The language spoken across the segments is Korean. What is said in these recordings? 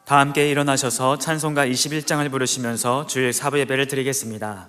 다 함께 일어나셔서 찬송가 21장을 부르시면서 주일 사부 예배를 드리겠습니다.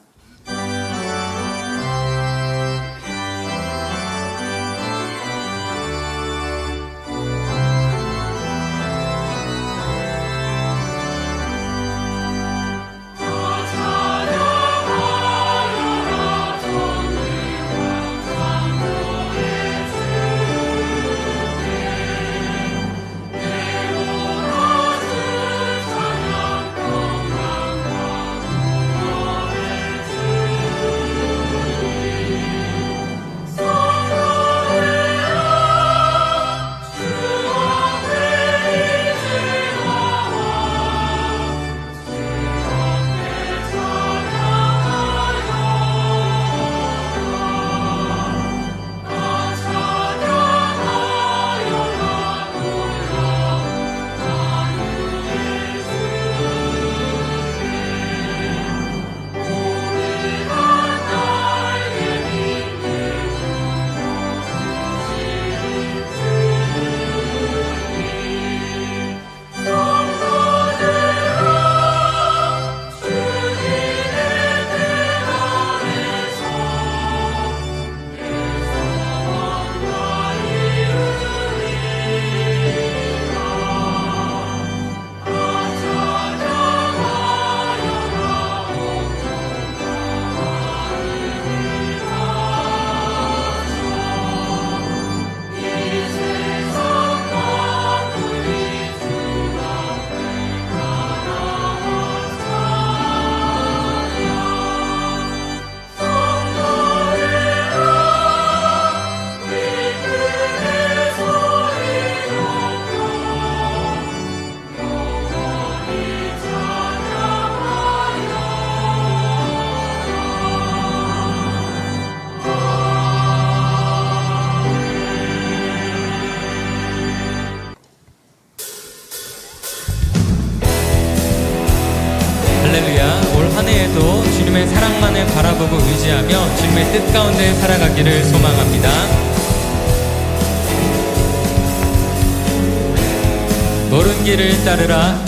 할렐루야. 올 한 해에도 주님의 사랑만을 바라보고 의지하며 주님의 뜻 가운데 살아가기를 소망합니다. 옳은 길을 따르라,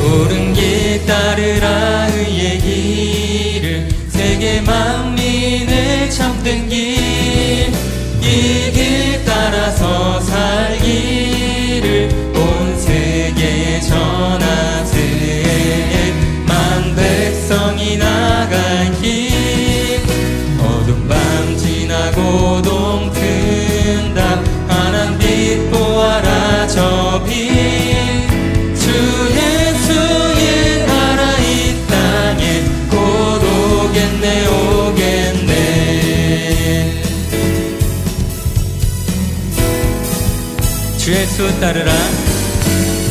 옳은 길 따르라. 의의 길을, 세계 만민을 참된 길, 이 길 따라서 살기를 온 세계에 전하세. 만 백성이 나갈 길, 어두운 밤 지나고 동튼다. 환한 빛 보아라 저 빛, 주 예수의 나라 이 땅에 곧 오겠네 오겠네. 주 예수 따르라,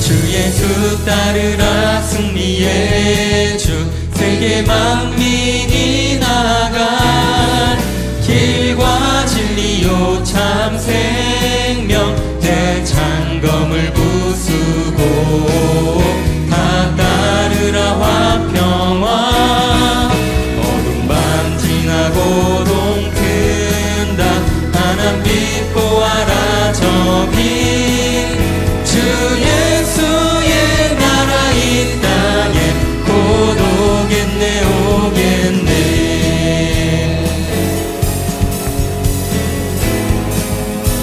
주 예수 따르라. 승리의 주, 세계 만민이 나아갈 길과 진리요 참 생명, 대창검을 부수고 다 따르라 화평화. 어두운 밤 지나고 동튼다. 환한 빛 보아라 저 빛, 주 예수의 나라 이 땅에 곧 오겠네 오겠네.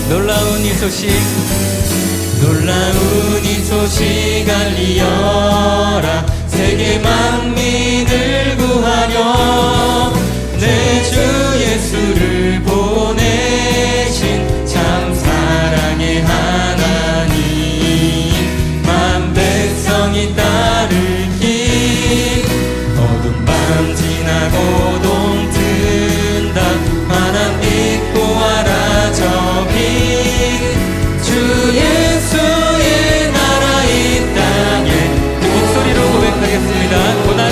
놀라운 이 소식, 놀라운 이 소식 알리어라. 세계 만민을 구하려 내 주 예수를 보내신 참 사랑의 하나님. 만 백성이 따를 길, 어두운 밤 지나고 동튼다. 환한 빛 보아라 저 빛, 주 예수의 나라 이 땅에. 목소리로 고백하겠습니다. 고난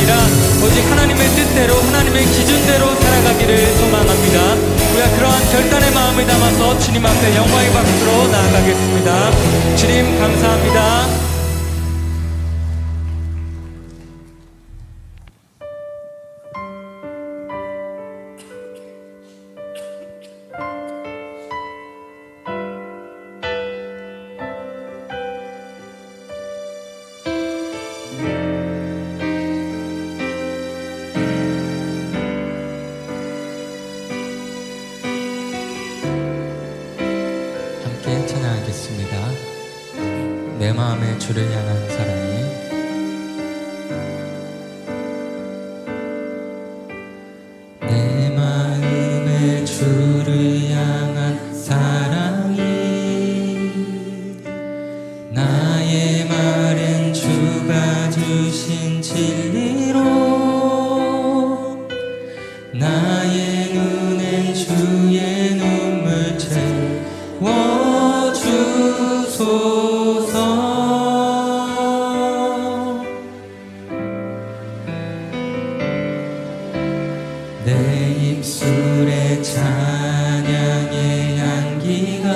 아니라 오직 하나님의 뜻대로 하나님의 기준대로 살아가기를 소망합니다. 우리가 그러한 결단의 마음을 담아서 주님 앞에 영광의 박수로 나아가겠습니다. 주님 감사합니다. 함께 찬양하겠습니다. 내 마음의 주를 향한 사랑이. 내 마음의 주를 향한 사랑이 나의 마른 주가 주신 진리로 나의 눈엔 주의 눈물 채워주소서. 내 입술에 찬양의 향기가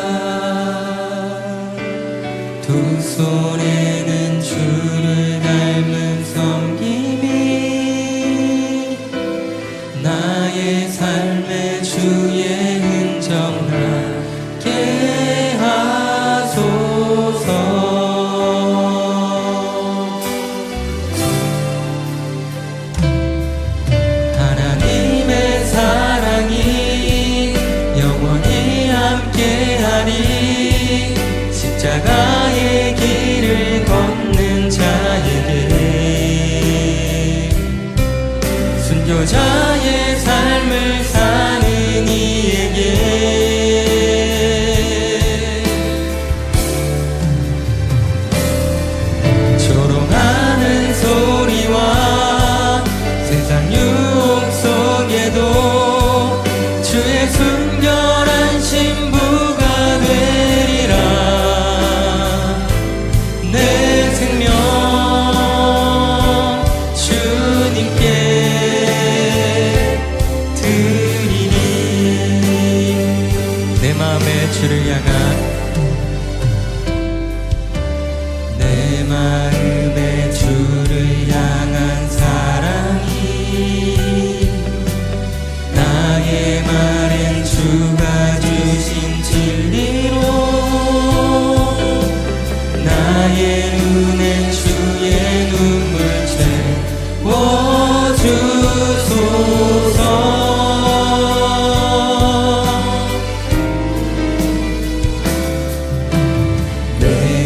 두 손에는 주를 닮은 섬김이 나의 삶의 주의 흔적 나게 하소서. 하나님의 사랑이 영원히 함께하리. 십자가의 길을 걷는 자에게 순교자의 삶을 사는 이에게 조롱하는 소리와 세상 유혹 속에도 주의 순결한 신부가 되리라. 내 생명 주님께 드리니. 내 마음의 주를 향한 내 마음의 주를 향한 사랑이 나의 마른 주가 주신 진리로 나의 눈엔 주의 눈물 채워주소서. 내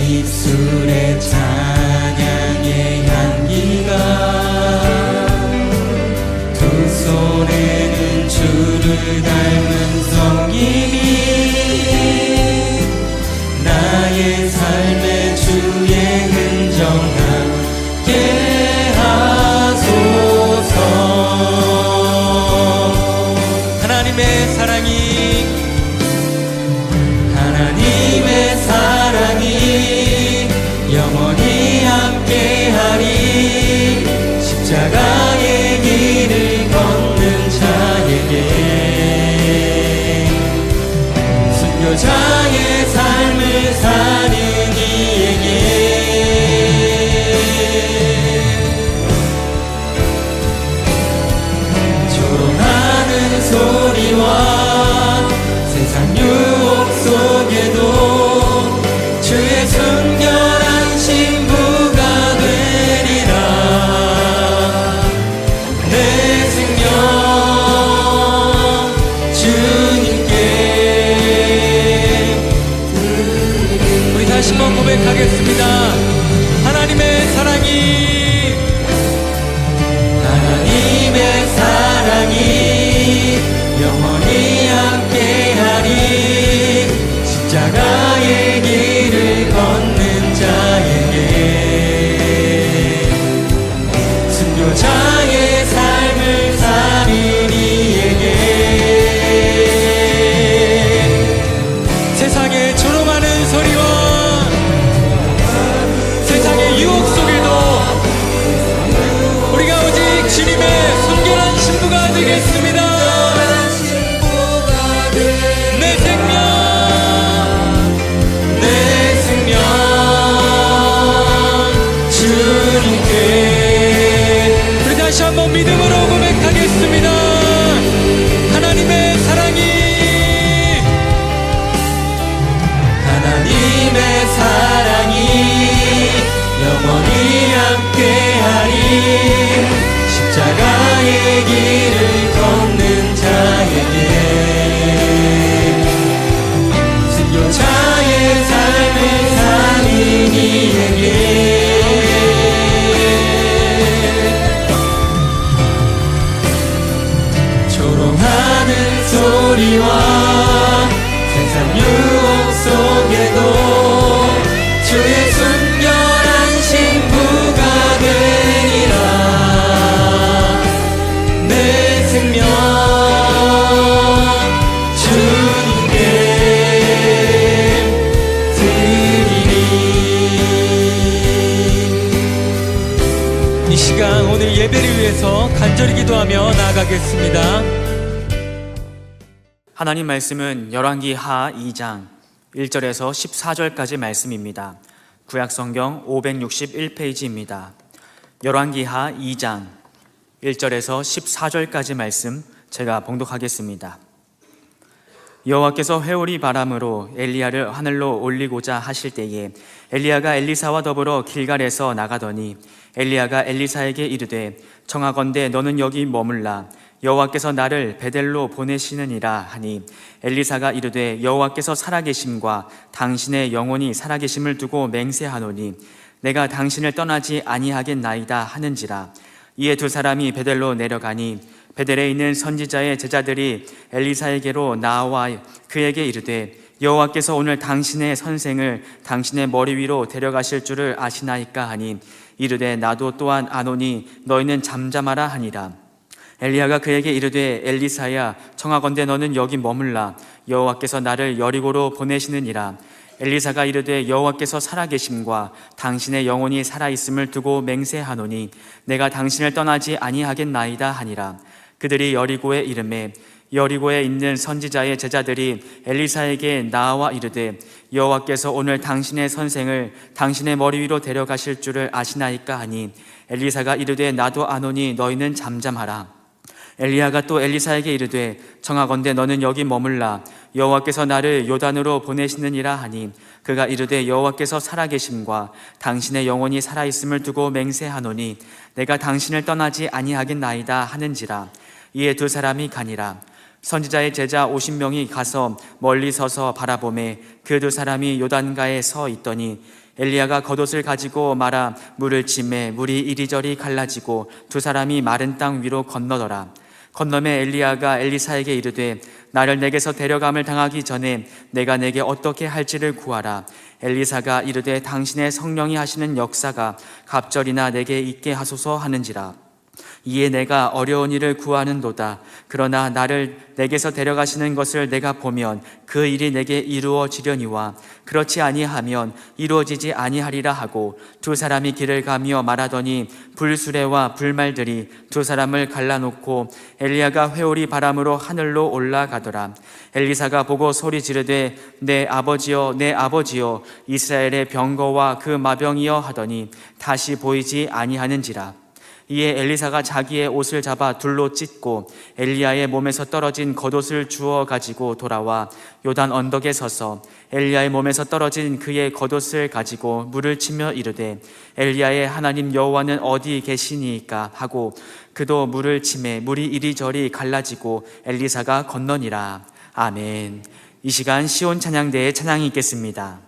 입술에 찬양의 향기가 두 손에는 주를 닮은 섬김이 나의 삶의 주의 흔적 나게 하소서. 하나님의 사랑이 하나님의 사랑이 영원히 함께하리. 십자가의 길을 걷는 자에게 순교자의 삶을 사는 이에게 조롱하는 소리와 세상 유혹 속에도 주의 순결한 신부가 되리라. 내 생명 주님께 드리니. 우리 다시 한번 고백하겠습니다. 하나님의 사랑이 하나님의 사랑이 영원히 함께하리. 십자가의 길을 걷는 자에게 순교자의 삶을 사는 이에게 세상의 조롱하는 소리와 세상의 유혹 속에도 우리가 오직 간절히 기도하며 나아가겠습니다. 하나님 말씀은 열왕기 하 2장 1절에서 14절까지 말씀입니다. 구약성경 561페이지입니다. 열왕기 하 2장 1절에서 14절까지 말씀 제가 봉독하겠습니다. 여호와께서 회오리 바람으로 엘리야를 하늘로 올리고자 하실 때에 엘리야가 엘리사와 더불어 길갈에서 나가더니 엘리야가 엘리사에게 이르되 청하건대 너는 여기 머물라 여호와께서 나를 베델로 보내시느니라 하니 엘리사가 이르되 여호와께서 살아계심과 당신의 영혼이 살아계심을 두고 맹세하노니 내가 당신을 떠나지 아니하겠나이다 하는지라. 이에 두 사람이 베델로 내려가니 베델에 있는 선지자의 제자들이 엘리사에게로 나와 그에게 이르되 여호와께서 오늘 당신의 선생을 당신의 머리 위로 데려가실 줄을 아시나이까 하니 이르되 나도 또한 아노니 너희는 잠잠하라 하니라. 엘리야가 그에게 이르되 엘리사야 청하건대 너는 여기 머물라 여호와께서 나를 여리고로 보내시느니라. 엘리사가 이르되 여호와께서 살아계심과 당신의 영혼이 살아있음을 두고 맹세하노니 내가 당신을 떠나지 아니하겠나이다 하니라. 그들이 여리고에 이르매 여리고에 있는 선지자의 제자들이 엘리사에게 나와 이르되 여호와께서 오늘 당신의 선생을 당신의 머리 위로 데려가실 줄을 아시나이까 하니 엘리사가 이르되 나도 아노니 너희는 잠잠하라. 엘리야가 또 엘리사에게 이르되 청하건대 너는 여기 머물라 여호와께서 나를 요단으로 보내시느니라 하니 그가 이르되 여호와께서 살아계심과 당신의 영혼이 살아있음을 두고 맹세하노니 내가 당신을 떠나지 아니하겠나이다 하는지라. 이에 두 사람이 가니라. 선지자의 제자 50명이 가서 멀리 서서 바라보매 그 두 사람이 요단가에 서 있더니 엘리야가 겉옷을 가지고 말아 물을 치매 물이 이리저리 갈라지고 두 사람이 마른 땅 위로 건너더라. 건너매 엘리야가 엘리사에게 이르되 나를 내게서 데려감을 당하기 전에 내가 내게 어떻게 할지를 구하라. 엘리사가 이르되 당신의 성령이 하시는 역사가 갑절이나 내게 있게 하소서 하는지라. 이에 내가 어려운 일을 구하는도다. 그러나 나를 내게서 데려가시는 것을 내가 보면 그 일이 내게 이루어지려니와 그렇지 아니하면 이루어지지 아니하리라 하고 두 사람이 길을 가며 말하더니 불수레와 불말들이 두 사람을 갈라놓고 엘리야가 회오리 바람으로 하늘로 올라가더라. 엘리사가 보고 소리 지르되 내 아버지여 내 아버지여 이스라엘의 병거와 그 마병이여 하더니 다시 보이지 아니하는지라. 이에 엘리사가 자기의 옷을 잡아 둘로 찢고 엘리야의 몸에서 떨어진 겉옷을 주워 가지고 돌아와 요단 언덕에 서서 엘리야의 몸에서 떨어진 그의 겉옷을 가지고 물을 치며 이르되 엘리야의 하나님 여호와는 어디 계시니이까 하고 그도 물을 치매 물이 이리저리 갈라지고 엘리사가 건너니라. 아멘. 이 시간 시온 찬양대의 찬양이 있겠습니다.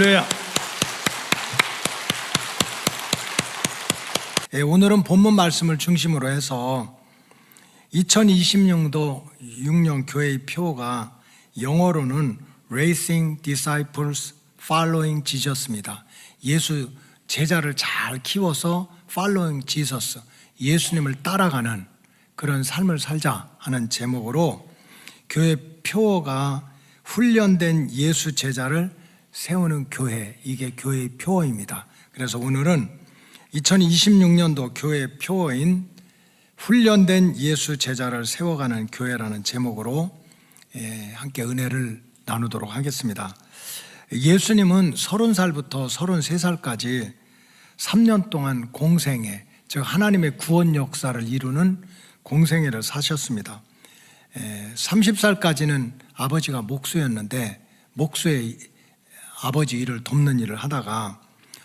할렐루야. 오늘은 본문 말씀을 중심으로 해서 2020년도 6년 교회의 표어가 영어로는 Raising Disciples Following Jesus입니다. 예수 제자를 잘 키워서 Following Jesus, 예수님을 따라가는 그런 삶을 살자 하는 제목으로 교회 표어가 훈련된 예수 제자를 세우는 교회, 이게 교회의 표어입니다. 그래서 오늘은 2026년도 교회 표어인 훈련된 예수 제자를 세워가는 교회라는 제목으로 함께 은혜를 나누도록 하겠습니다. 예수님은 30살부터 33살까지 3년 동안 공생애, 즉 하나님의 구원 역사를 이루는 공생애를 사셨습니다. 30살까지는 아버지가 목수였는데 목수의 아버지 일을 돕는 일을 하다가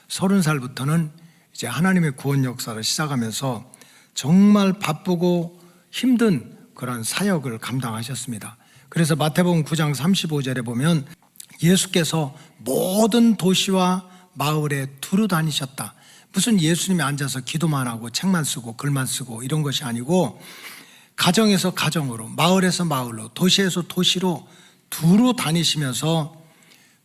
30살부터는 이제 하나님의 구원 역사를 시작하면서 정말 바쁘고 힘든 그런 사역을 감당하셨습니다. 그래서 마태복음 9장 35절에 보면 예수께서 모든 도시와 마을에 두루 다니셨다. 무슨 예수님이 앉아서 기도만 하고 책만 쓰고 글만 쓰고 이런 것이 아니고 가정에서 가정으로, 마을에서 마을로, 도시에서 도시로 두루 다니시면서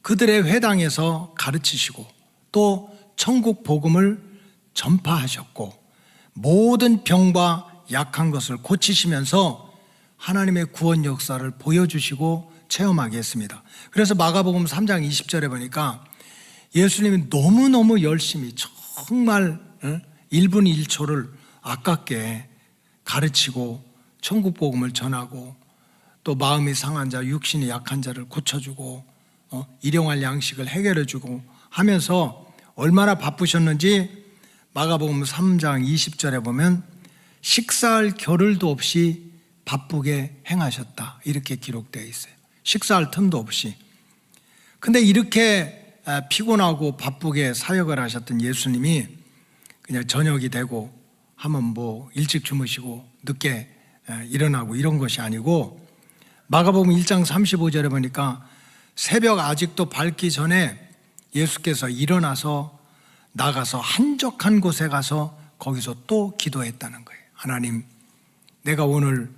그들의 회당에서 가르치시고 또 천국 복음을 전파하셨고 모든 병과 약한 것을 고치시면서 하나님의 구원 역사를 보여주시고 체험하게 했습니다. 그래서 마가복음 3장 20절에 보니까 예수님이 너무너무 열심히 정말 1분 1초를 아깝게 가르치고 천국 복음을 전하고 또 마음이 상한 자, 육신이 약한 자를 고쳐주고 일용할 양식을 해결해주고 하면서 얼마나 바쁘셨는지 마가복음 3장 20절에 보면 식사할 겨를도 없이 바쁘게 행하셨다, 이렇게 기록되어 있어요. 식사할 틈도 없이. 근데 이렇게 피곤하고 바쁘게 사역을 하셨던 예수님이 그냥 저녁이 되고 하면 뭐 일찍 주무시고 늦게 일어나고 이런 것이 아니고 마가복음 1장 35절에 보니까 새벽 아직도 밝기 전에 예수께서 일어나서 나가서 한적한 곳에 가서 거기서 또 기도했다는 거예요. 하나님, 내가 오늘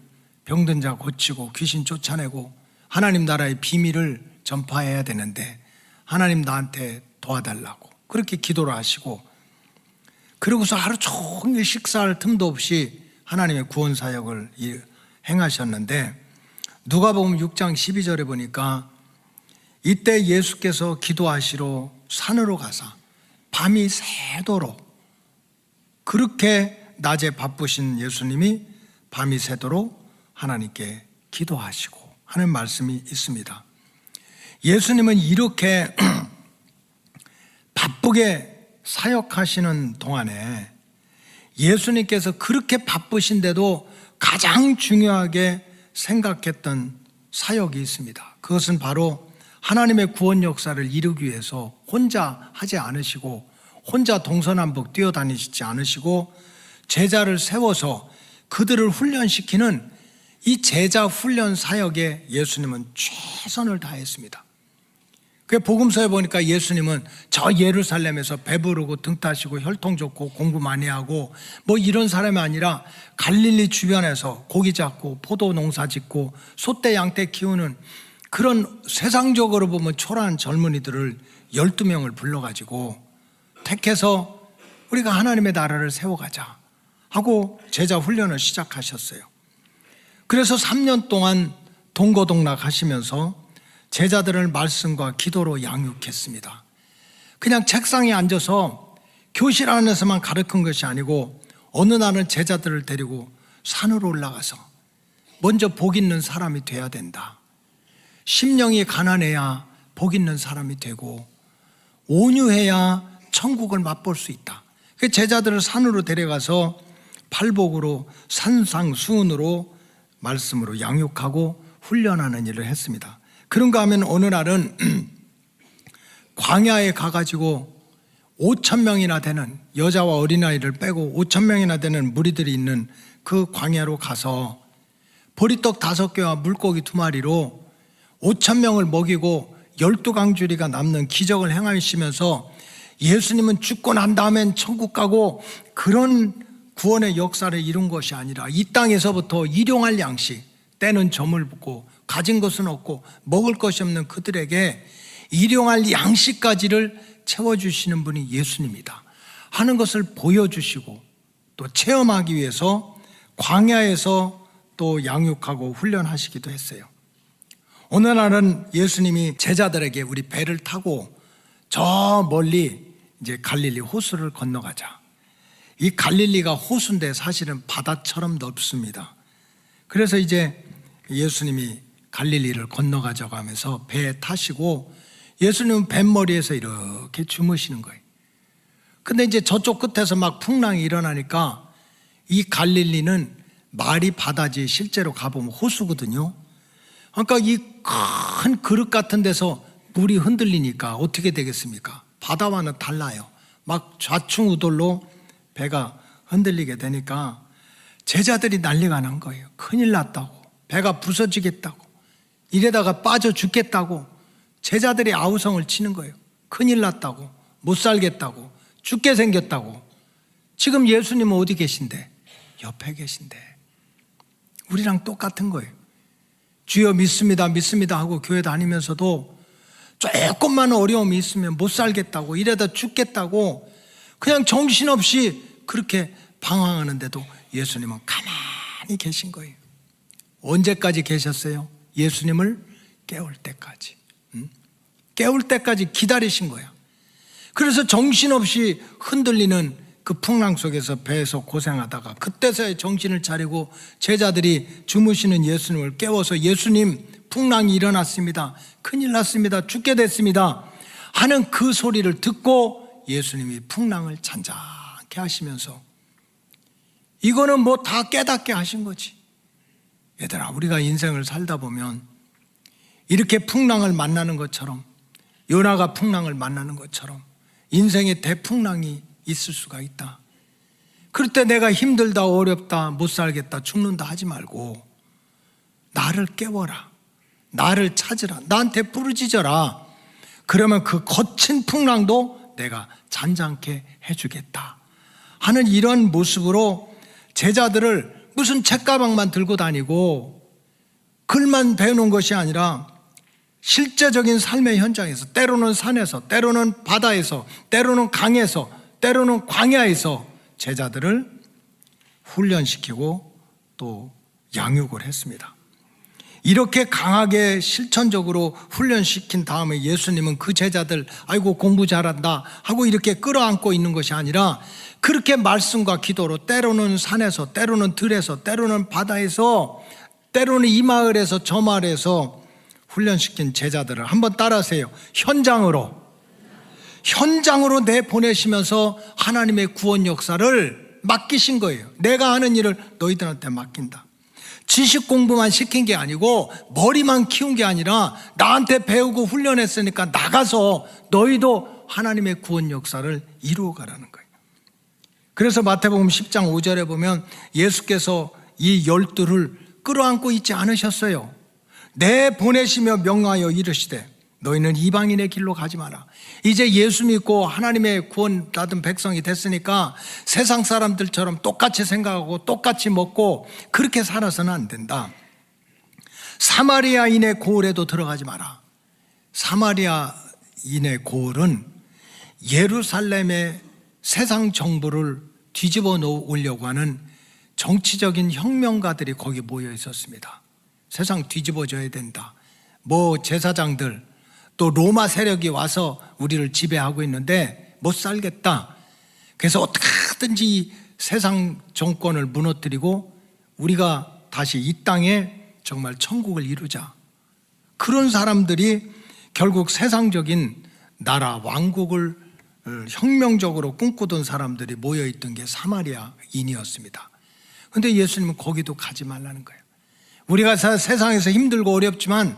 병든 자 고치고 귀신 쫓아내고 하나님 나라의 비밀을 전파해야 되는데 하나님 나한테 도와달라고 그렇게 기도를 하시고, 그러고서 하루 종일 식사할 틈도 없이 하나님의 구원 사역을 행하셨는데 누가복음 6장 12절에 보니까 이때 예수께서 기도하시러 산으로 가사 밤이 새도록, 그렇게 낮에 바쁘신 예수님이 밤이 새도록 하나님께 기도하시고 하는 말씀이 있습니다. 예수님은 이렇게 바쁘게 사역하시는 동안에 예수님께서 그렇게 바쁘신데도 가장 중요하게 생각했던 사역이 있습니다. 그것은 바로 하나님의 구원 역사를 이루기 위해서 혼자 하지 않으시고 혼자 동서남북 뛰어다니시지 않으시고 제자를 세워서 그들을 훈련시키는 이 제자 훈련 사역에 예수님은 최선을 다했습니다. 그 복음서에 보니까 예수님은 저 예루살렘에서 배부르고 등 따시고 혈통 좋고 공부 많이 하고 뭐 이런 사람이 아니라 갈릴리 주변에서 고기 잡고 포도 농사 짓고 소떼 양떼 키우는 그런 세상적으로 보면 초라한 젊은이들을 12명을 불러가지고 택해서 우리가 하나님의 나라를 세워가자 하고 제자 훈련을 시작하셨어요. 그래서 3년 동안 동거동락 하시면서 제자들을 말씀과 기도로 양육했습니다. 그냥 책상에 앉아서 교실 안에서만 가르친 것이 아니고 어느 날은 제자들을 데리고 산으로 올라가서 먼저 복 있는 사람이 돼야 된다. 심령이 가난해야 복 있는 사람이 되고 온유해야 천국을 맛볼 수 있다. 그 제자들을 산으로 데려가서 팔복으로 산상수훈으로 말씀으로 양육하고 훈련하는 일을 했습니다. 그런가 하면 어느 날은 광야에 가가지고 5,000명이나 되는 여자와 어린아이를 빼고 5,000명이나 되는 무리들이 있는 그 광야로 가서 보리떡 5개와 물고기 2마리로 5,000명을 먹이고 12강줄이가 남는 기적을 행하시면서 예수님은 죽고 난 다음엔 천국 가고 그런 구원의 역사를 이룬 것이 아니라 이 땅에서부터 일용할 양식, 때는 저물고 가진 것은 없고 먹을 것이 없는 그들에게 일용할 양식까지를 채워주시는 분이 예수님이다 하는 것을 보여주시고 또 체험하기 위해서 광야에서 또 양육하고 훈련하시기도 했어요. 어느 날은 예수님이 제자들에게 우리 배를 타고 저 멀리 이제 갈릴리 호수를 건너가자. 이 갈릴리가 호수인데 사실은 바다처럼 넓습니다. 그래서 이제 예수님이 갈릴리를 건너가자고 하면서 배에 타시고 예수님은 뱃머리에서 이렇게 주무시는 거예요. 근데 이제 저쪽 끝에서 막 풍랑이 일어나니까 이 갈릴리는 말이 바다지 실제로 가보면 호수거든요. 그러니까 이 큰 그릇 같은 데서 물이 흔들리니까 어떻게 되겠습니까? 바다와는 달라요. 막 좌충우돌로 배가 흔들리게 되니까 제자들이 난리가 난 거예요. 큰일 났다고, 배가 부서지겠다고, 이래다가 빠져 죽겠다고 제자들이 아우성을 치는 거예요. 큰일 났다고, 못 살겠다고, 죽게 생겼다고. 지금 예수님은 어디 계신데? 옆에 계신데. 우리랑 똑같은 거예요. 주여 믿습니다 믿습니다 하고 교회 다니면서도 조금만 어려움이 있으면 못 살겠다고, 이래다 죽겠다고 그냥 정신없이 그렇게 방황하는데도 예수님은 가만히 계신 거예요. 언제까지 계셨어요? 예수님을 깨울 때까지. 깨울 때까지 기다리신 거야. 그래서 정신없이 흔들리는 그 풍랑 속에서 배에서 고생하다가 그때서야 정신을 차리고 제자들이 주무시는 예수님을 깨워서 예수님, 풍랑이 일어났습니다. 큰일 났습니다. 죽게 됐습니다. 하는 그 소리를 듣고 예수님이 풍랑을 잔잔케 하시면서 이거는 뭐 다 깨닫게 하신 거지. 얘들아, 우리가 인생을 살다 보면 이렇게 풍랑을 만나는 것처럼, 요나가 풍랑을 만나는 것처럼 인생의 대풍랑이 있을 수가 있다. 그럴 때 내가 힘들다, 어렵다, 못 살겠다, 죽는다 하지 말고 나를 깨워라, 나를 찾으라, 나한테 부르짖어라. 그러면 그 거친 풍랑도 내가 잔잔케 해주겠다 하는 이런 모습으로 제자들을 무슨 책가방만 들고 다니고 글만 배우는 것이 아니라 실제적인 삶의 현장에서, 때로는 산에서, 때로는 바다에서, 때로는 강에서, 때로는 광야에서 제자들을 훈련시키고 또 양육을 했습니다. 이렇게 강하게 실천적으로 훈련시킨 다음에 예수님은 그 제자들 아이고 공부 잘한다 하고 이렇게 끌어안고 있는 것이 아니라 그렇게 말씀과 기도로 때로는 산에서, 때로는 들에서, 때로는 바다에서, 때로는 이 마을에서 저 마을에서 훈련시킨 제자들을 한번 따라하세요. 현장으로 내보내시면서 하나님의 구원 역사를 맡기신 거예요. 내가 하는 일을 너희들한테 맡긴다. 지식 공부만 시킨 게 아니고 머리만 키운 게 아니라 나한테 배우고 훈련했으니까 나가서 너희도 하나님의 구원 역사를 이루어가라는 거예요. 그래서 마태복음 10장 5절에 보면 예수께서 이 12를 끌어안고 있지 않으셨어요. 내보내시며 명하여 이르시되 너희는 이방인의 길로 가지 마라. 이제 예수 믿고 하나님의 구원 받은 백성이 됐으니까 세상 사람들처럼 똑같이 생각하고 똑같이 먹고 그렇게 살아서는 안 된다. 사마리아인의 고을에도 들어가지 마라. 사마리아인의 고을은 예루살렘의 세상 정부를 뒤집어 놓으려고 하는 정치적인 혁명가들이 거기 모여 있었습니다. 세상 뒤집어져야 된다. 뭐 제사장들, 또 로마 세력이 와서 우리를 지배하고 있는데 못 살겠다. 그래서 어떻게든지 세상 정권을 무너뜨리고 우리가 다시 이 땅에 정말 천국을 이루자. 그런 사람들이 결국 세상적인 나라, 왕국을 혁명적으로 꿈꾸던 사람들이 모여있던 게 사마리아인이었습니다. 그런데 예수님은 거기도 가지 말라는 거예요. 우리가 세상에서 힘들고 어렵지만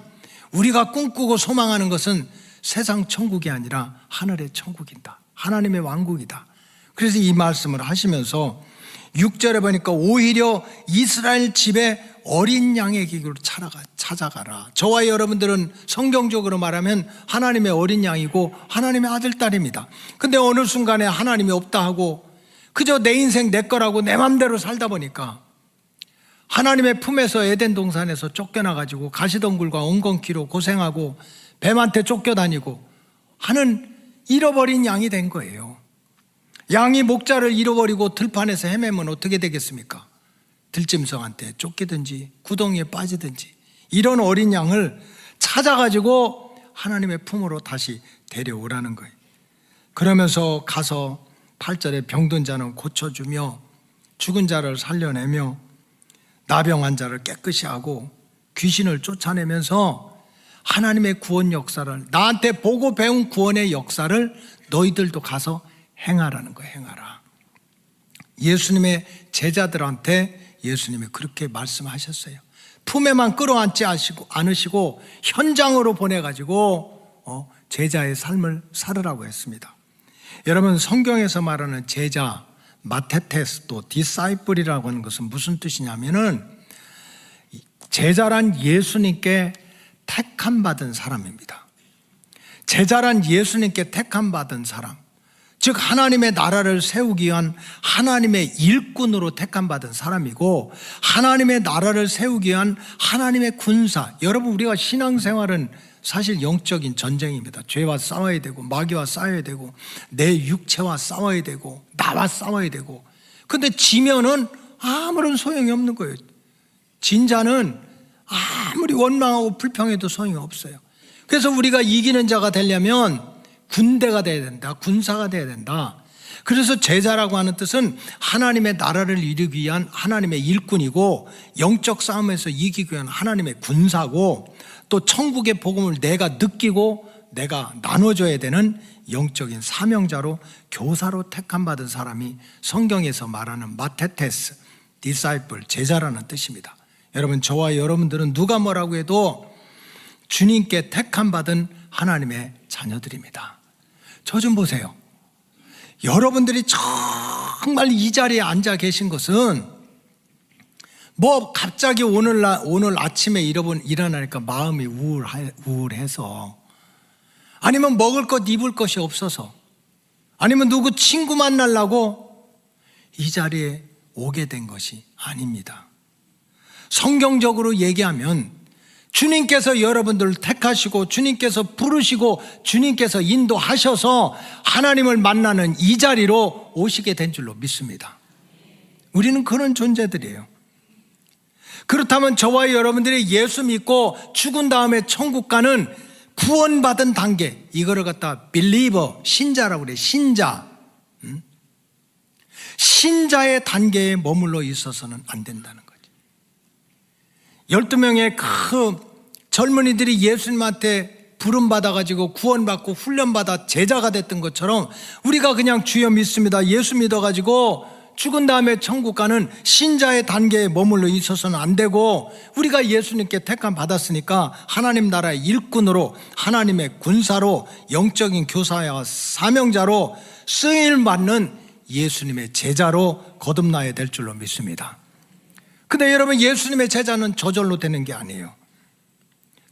우리가 꿈꾸고 소망하는 것은 세상 천국이 아니라 하늘의 천국이다. 하나님의 왕국이다. 그래서 이 말씀을 하시면서 6절에 보니까 오히려 이스라엘 집에 어린 양의 기교로 찾아가라. 저와 여러분들은 성경적으로 말하면 하나님의 어린 양이고 하나님의 아들, 딸입니다. 근데 어느 순간에 하나님이 없다 하고 그저 내 인생 내 거라고 내 맘대로 살다 보니까 하나님의 품에서 에덴 동산에서 쫓겨나가지고 가시덩굴과 엉겅퀴로 고생하고 뱀한테 쫓겨다니고 하는 잃어버린 양이 된 거예요. 양이 목자를 잃어버리고 들판에서 헤매면 어떻게 되겠습니까? 들짐승한테 쫓기든지 구덩이에 빠지든지. 이런 어린 양을 찾아가지고 하나님의 품으로 다시 데려오라는 거예요. 그러면서 가서 8절에 병든 자는 고쳐주며 죽은 자를 살려내며 나병한 자를 깨끗이 하고 귀신을 쫓아내면서 하나님의 구원 역사를, 나한테 보고 배운 구원의 역사를 너희들도 가서 행하라는 거예요. 행하라. 예수님의 제자들한테 예수님이 그렇게 말씀하셨어요. 품에만 끌어안지 않으시고 현장으로 보내가지고 제자의 삶을 살으라고 했습니다. 여러분, 성경에서 말하는 제자, 마테테스, 또 디사이플이라고 하는 것은 무슨 뜻이냐면은 제자란 예수님께 택함 받은 사람입니다. 제자란 예수님께 택함 받은 사람, 즉 하나님의 나라를 세우기 위한 하나님의 일꾼으로 택함 받은 사람이고, 하나님의 나라를 세우기 위한 하나님의 군사. 여러분, 우리가 신앙생활은 사실 영적인 전쟁입니다. 죄와 싸워야 되고 마귀와 싸워야 되고 내 육체와 싸워야 되고 나와 싸워야 되고. 근데 지면은 아무런 소용이 없는 거예요. 진자는 아무리 원망하고 불평해도 소용이 없어요. 그래서 우리가 이기는 자가 되려면 군대가 돼야 된다. 군사가 돼야 된다. 그래서 제자라고 하는 뜻은 하나님의 나라를 이루기 위한 하나님의 일꾼이고, 영적 싸움에서 이기기 위한 하나님의 군사고, 또 천국의 복음을 내가 느끼고 내가 나눠줘야 되는 영적인 사명자로, 교사로 택함받은 사람이 성경에서 말하는 마테테스, 디사이플, 제자라는 뜻입니다. 여러분, 저와 여러분들은 누가 뭐라고 해도 주님께 택함받은 하나님의 자녀들입니다. 저 좀 보세요. 여러분들이 정말 이 자리에 앉아 계신 것은 뭐 갑자기 오늘 아침에 일어나니까 마음이 우울해서, 아니면 먹을 것 입을 것이 없어서, 아니면 누구 친구 만나려고 이 자리에 오게 된 것이 아닙니다. 성경적으로 얘기하면 주님께서 여러분들을 택하시고 주님께서 부르시고 주님께서 인도하셔서 하나님을 만나는 이 자리로 오시게 된 줄로 믿습니다. 우리는 그런 존재들이에요. 그렇다면 저와 여러분들이 예수 믿고 죽은 다음에 천국 가는 구원받은 단계, 이거를 갖다 believer, 신자라고 그래요. 신자. 신자의 단계에 머물러 있어서는 안 된다는 거죠. 12명의 그 젊은이들이 예수님한테 부름받아가지고 구원받고 훈련받아 제자가 됐던 것처럼 우리가 그냥 주여 믿습니다, 예수 믿어가지고 죽은 다음에 천국 가는 신자의 단계에 머물러 있어서는 안 되고, 우리가 예수님께 택함 받았으니까 하나님 나라의 일꾼으로, 하나님의 군사로, 영적인 교사와 사명자로 쓰임받는 예수님의 제자로 거듭나야 될 줄로 믿습니다. 근데 여러분, 예수님의 제자는 저절로 되는 게 아니에요.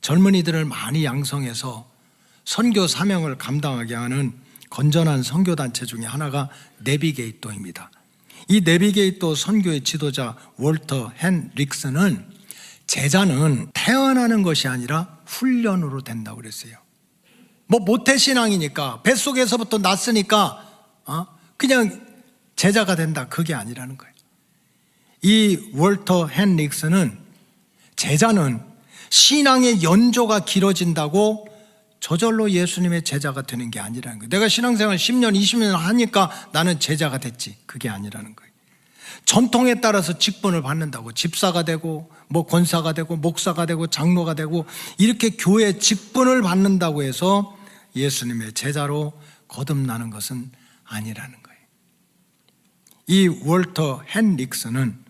젊은이들을 많이 양성해서 선교 사명을 감당하게 하는 건전한 선교단체 중에 하나가 내비게이터입니다. 이 내비게이터 선교의 지도자 월터 헨릭스는 제자는 태어나는 것이 아니라 훈련으로 된다고 그랬어요. 뭐 모태신앙이니까, 뱃속에서부터 났으니까 그냥 제자가 된다, 그게 아니라는 거예요. 이 월터 헨릭스는 제자는 신앙의 연조가 길어진다고 저절로 예수님의 제자가 되는 게 아니라는 거예요. 내가 신앙생활 10년, 20년 하니까 나는 제자가 됐지, 그게 아니라는 거예요. 전통에 따라서 직분을 받는다고 집사가 되고 뭐 권사가 되고 목사가 되고 장로가 되고 이렇게 교회 직분을 받는다고 해서 예수님의 제자로 거듭나는 것은 아니라는 거예요. 이 월터 헨릭스는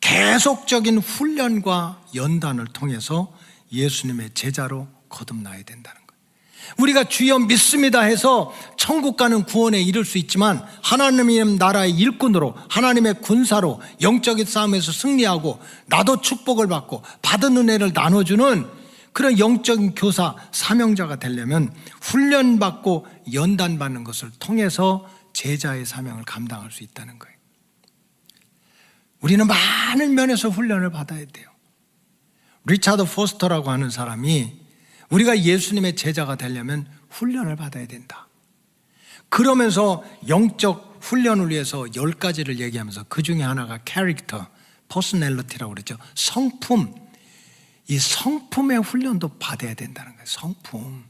계속적인 훈련과 연단을 통해서 예수님의 제자로 거듭나야 된다는 거예요. 우리가 주여 믿습니다 해서 천국 가는 구원에 이를 수 있지만 하나님의 나라의 일꾼으로, 하나님의 군사로 영적인 싸움에서 승리하고 나도 축복을 받고 받은 은혜를 나눠주는 그런 영적인 교사, 사명자가 되려면 훈련받고 연단받는 것을 통해서 제자의 사명을 감당할 수 있다는 거예요. 우리는 많은 면에서 훈련을 받아야 돼요. 리차드 포스터라고 하는 사람이 우리가 예수님의 제자가 되려면 훈련을 받아야 된다. 그러면서 영적 훈련을 위해서 10가지를 얘기하면서 그 중에 하나가 캐릭터, 퍼스널리티라고 그러죠. 성품, 이 성품의 훈련도 받아야 된다는 거예요. 성품.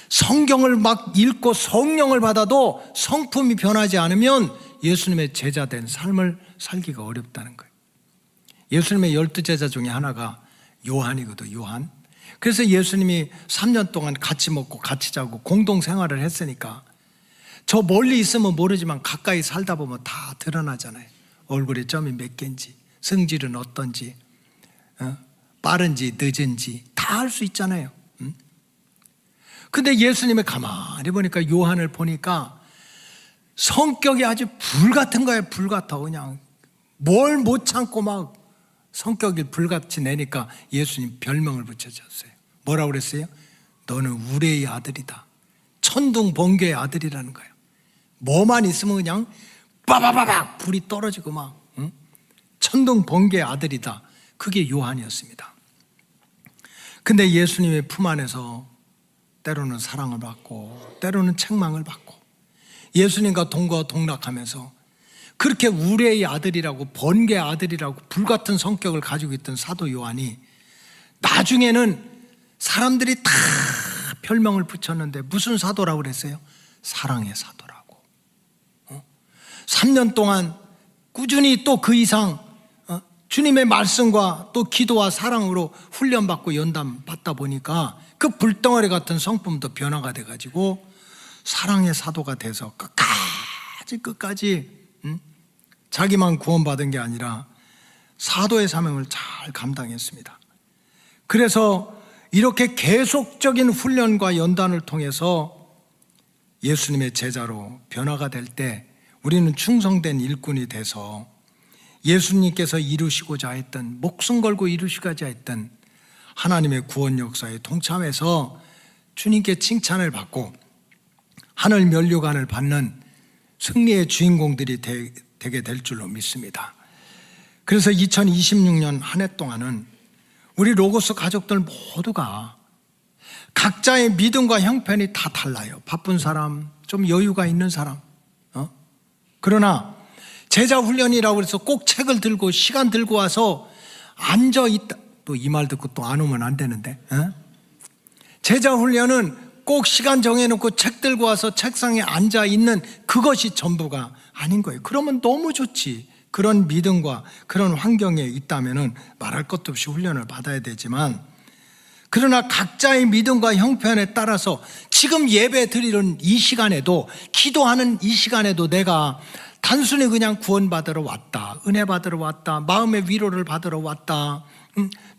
성경을 막 읽고 성령을 받아도 성품이 변하지 않으면 예수님의 제자 된 삶을 살기가 어렵다는 거예요. 예수님의 12제자 중에 하나가 요한이거든, 요한. 그래서 예수님이 3년 동안 같이 먹고 같이 자고 공동 생활을 했으니까 저 멀리 있으면 모르지만 가까이 살다 보면 다 드러나잖아요. 얼굴에 점이 몇 개인지, 성질은 어떤지, 빠른지 늦은지 다 알 수 있잖아요. 근데 예수님이 가만히 보니까 요한을 보니까 성격이 아주 불같은 거예요. 불같아. 그냥 뭘 못 참고 막 성격이 불같이 내니까 예수님 별명을 붙여줬어요. 뭐라고 그랬어요? 너는 우레의 아들이다. 천둥 번개의 아들이라는 거예요. 뭐만 있으면 그냥 빠바바박 불이 떨어지고 막 천둥 번개의 아들이다. 그게 요한이었습니다. 근데 예수님의 품 안에서 때로는 사랑을 받고 때로는 책망을 받고 예수님과 동거동락하면서 그렇게 우레의 아들이라고 번개의 아들이라고 불같은 성격을 가지고 있던 사도 요한이 나중에는 사람들이 다 별명을 붙였는데 무슨 사도라고 그랬어요? 사랑의 사도라고. 3년 동안 꾸준히 또 그 이상 주님의 말씀과 또 기도와 사랑으로 훈련받고 연단받다 보니까 그 불덩어리 같은 성품도 변화가 돼가지고 사랑의 사도가 돼서 끝까지 자기만 구원받은 게 아니라 사도의 사명을 잘 감당했습니다. 그래서 이렇게 계속적인 훈련과 연단을 통해서 예수님의 제자로 변화가 될 때 우리는 충성된 일꾼이 돼서 예수님께서 이루시고자 했던, 목숨 걸고 이루시고자 했던 하나님의 구원 역사에 동참해서 주님께 칭찬을 받고 하늘 면류관을 받는 승리의 주인공들이 되게 될 줄로 믿습니다. 그래서 2026년 한 해 동안은 우리 로고스 가족들 모두가 각자의 믿음과 형편이 다 달라요. 바쁜 사람, 좀 여유가 있는 사람. 그러나 제자 훈련이라고 해서 꼭 책을 들고 시간 들고 와서 앉아 있다. 또 이 말 듣고 또 안 오면 안 되는데. 제자 훈련은 꼭 시간 정해놓고 책 들고 와서 책상에 앉아 있는 그것이 전부가 아닌 거예요. 그러면 너무 좋지. 그런 믿음과 그런 환경에 있다면 말할 것도 없이 훈련을 받아야 되지만, 그러나 각자의 믿음과 형편에 따라서 지금 예배 드리는 이 시간에도, 기도하는 이 시간에도 내가 단순히 그냥 구원받으러 왔다, 은혜 받으러 왔다, 마음의 위로를 받으러 왔다,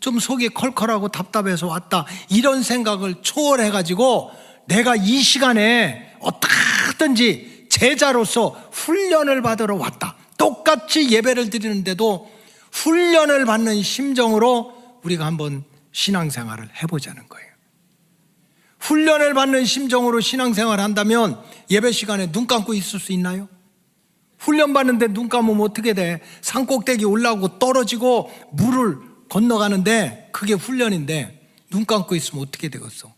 좀 속이 컬컬하고 답답해서 왔다, 이런 생각을 초월해가지고 내가 이 시간에 어떻게든지 제자로서 훈련을 받으러 왔다, 똑같이 예배를 드리는데도 훈련을 받는 심정으로 우리가 한번 신앙생활을 해보자는 거예요. 훈련을 받는 심정으로 신앙생활을 한다면 예배 시간에 눈 감고 있을 수 있나요? 훈련 받는데 눈 감으면 어떻게 돼? 산꼭대기 올라오고 떨어지고 물을 건너가는데 그게 훈련인데 눈 감고 있으면 어떻게 되겠어?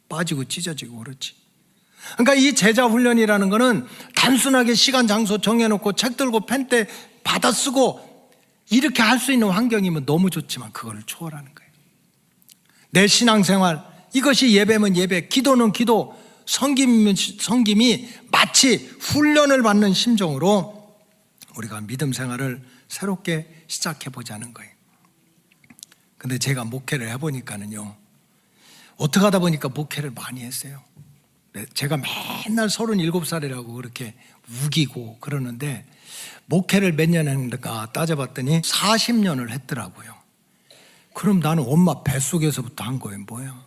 빠지고 찢어지고 그렇지. 그러니까 이 제자 훈련이라는 거는 단순하게 시간 장소 정해놓고 책 들고 펜대 받아 쓰고 이렇게 할 수 있는 환경이면 너무 좋지만 그걸 초월하는 거예요. 내 신앙생활, 이것이 예배면 예배, 기도는 기도, 섬김이면 섬김이 마치 훈련을 받는 심정으로 우리가 믿음 생활을 새롭게 시작해 보자는 거예요. 근데 제가 목회를 해보니까는요, 어떻게 하다 보니까 목회를 많이 했어요. 제가 맨날 37살이라고 그렇게 우기고 그러는데 목회를 몇 년 했는가 따져봤더니 40년을 했더라고요. 그럼 나는 엄마 뱃속에서부터 한 거예요. 뭐야?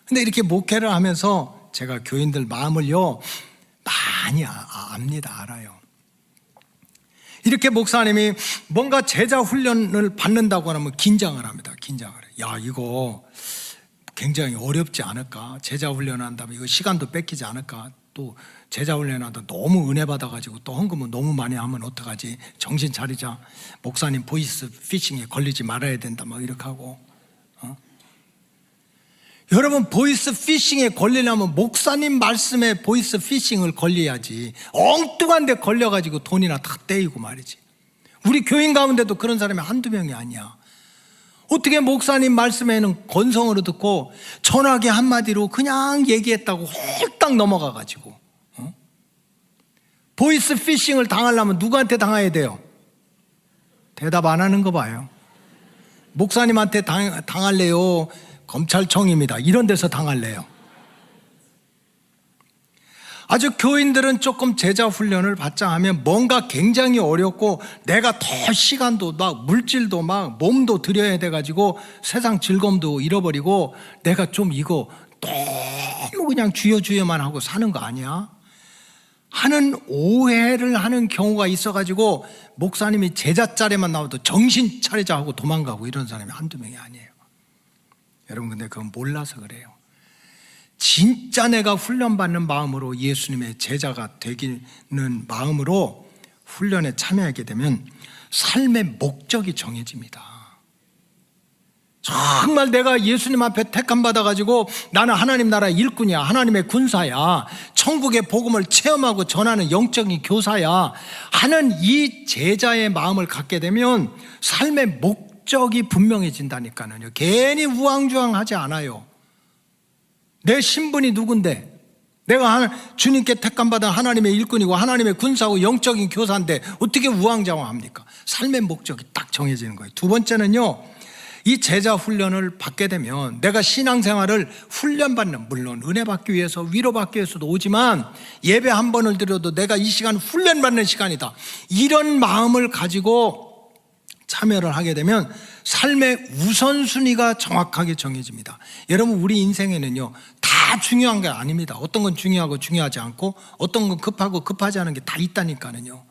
근데 이렇게 목회를 하면서 제가 교인들 마음을요 많이 압니다. 알아요. 이렇게 목사님이 뭔가 제자 훈련을 받는다고 하면 긴장을 합니다. 긴장을 해요. 야, 이거 굉장히 어렵지 않을까? 제자 훈련한다면 이거 시간도 뺏기지 않을까? 또 제자 훈련하다 너무 은혜 받아가지고 또 헌금은 너무 많이 하면 어떡하지? 정신 차리자. 목사님 보이스 피싱에 걸리지 말아야 된다. 막 이렇게 하고. 여러분, 보이스 피싱에 걸리려면 목사님 말씀에 보이스 피싱을 걸려야지. 엉뚱한 데 걸려가지고 돈이나 다 떼이고 말이지. 우리 교인 가운데도 그런 사람이 한두 명이 아니야. 어떻게 목사님 말씀에는 건성으로 듣고 전화기 한마디로 그냥 얘기했다고 홀딱 넘어가가지고 보이스 피싱을 당하려면 누구한테 당해야 돼요? 대답 안 하는 거 봐요. 목사님한테 당할래요? 검찰청입니다. 이런 데서 당할래요? 아주 교인들은 조금 제자 훈련을 받자 하면 뭔가 굉장히 어렵고 내가 더 시간도 막 물질도 막 몸도 들여야 돼가지고 세상 즐거움도 잃어버리고 내가 좀 이거 너무 그냥 주여주여만 하고 사는 거 아니야? 하는 오해를 하는 경우가 있어가지고 목사님이 제자 자리만 나와도 정신 차리자 하고 도망가고 이런 사람이 한두 명이 아니에요. 여러분, 근데 그건 몰라서 그래요. 진짜 내가 훈련받는 마음으로 예수님의 제자가 되기는 마음으로 훈련에 참여하게 되면 삶의 목적이 정해집니다. 정말 내가 예수님 앞에 택함 받아가지고 나는 하나님 나라 일꾼이야, 하나님의 군사야, 천국의 복음을 체험하고 전하는 영적인 교사야 하는 이 제자의 마음을 갖게 되면 삶의 목적이 분명해진다니까요. 괜히 우왕좌왕하지 않아요. 내 신분이 누군데, 내가 주님께 택함받은 하나님의 일꾼이고 하나님의 군사고 영적인 교사인데 어떻게 우왕좌왕합니까? 삶의 목적이 딱 정해지는 거예요. 두 번째는요, 이 제자 훈련을 받게 되면 내가 신앙생활을 훈련받는, 물론 은혜 받기 위해서 위로받기 위해서도 오지만 예배 한 번을 드려도 내가 이 시간 훈련받는 시간이다, 이런 마음을 가지고 참여를 하게 되면 삶의 우선순위가 정확하게 정해집니다. 여러분, 우리 인생에는요 다 중요한 게 아닙니다. 어떤 건 중요하고 중요하지 않고 어떤 건 급하고 급하지 않은 게 다 있다니까요.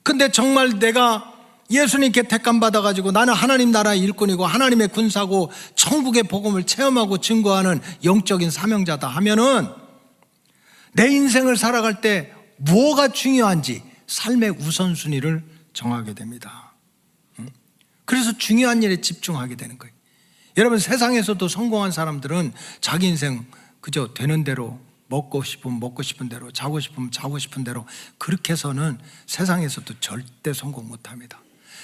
근데 정말 내가 예수님께 택감 받아가지고 나는 하나님 나라의 일꾼이고 하나님의 군사고 천국의 복음을 체험하고 증거하는 영적인 사명자다 하면은 내 인생을 살아갈 때 뭐가 중요한지 삶의 우선순위를 정하게 됩니다. 그래서 중요한 일에 집중하게 되는 거예요. 여러분, 세상에서도 성공한 사람들은 자기 인생 그저 되는 대로 먹고 싶으면 먹고 싶은 대로, 자고 싶으면 자고 싶은 대로 그렇게 해서는 세상에서도 절대 성공 못합니다.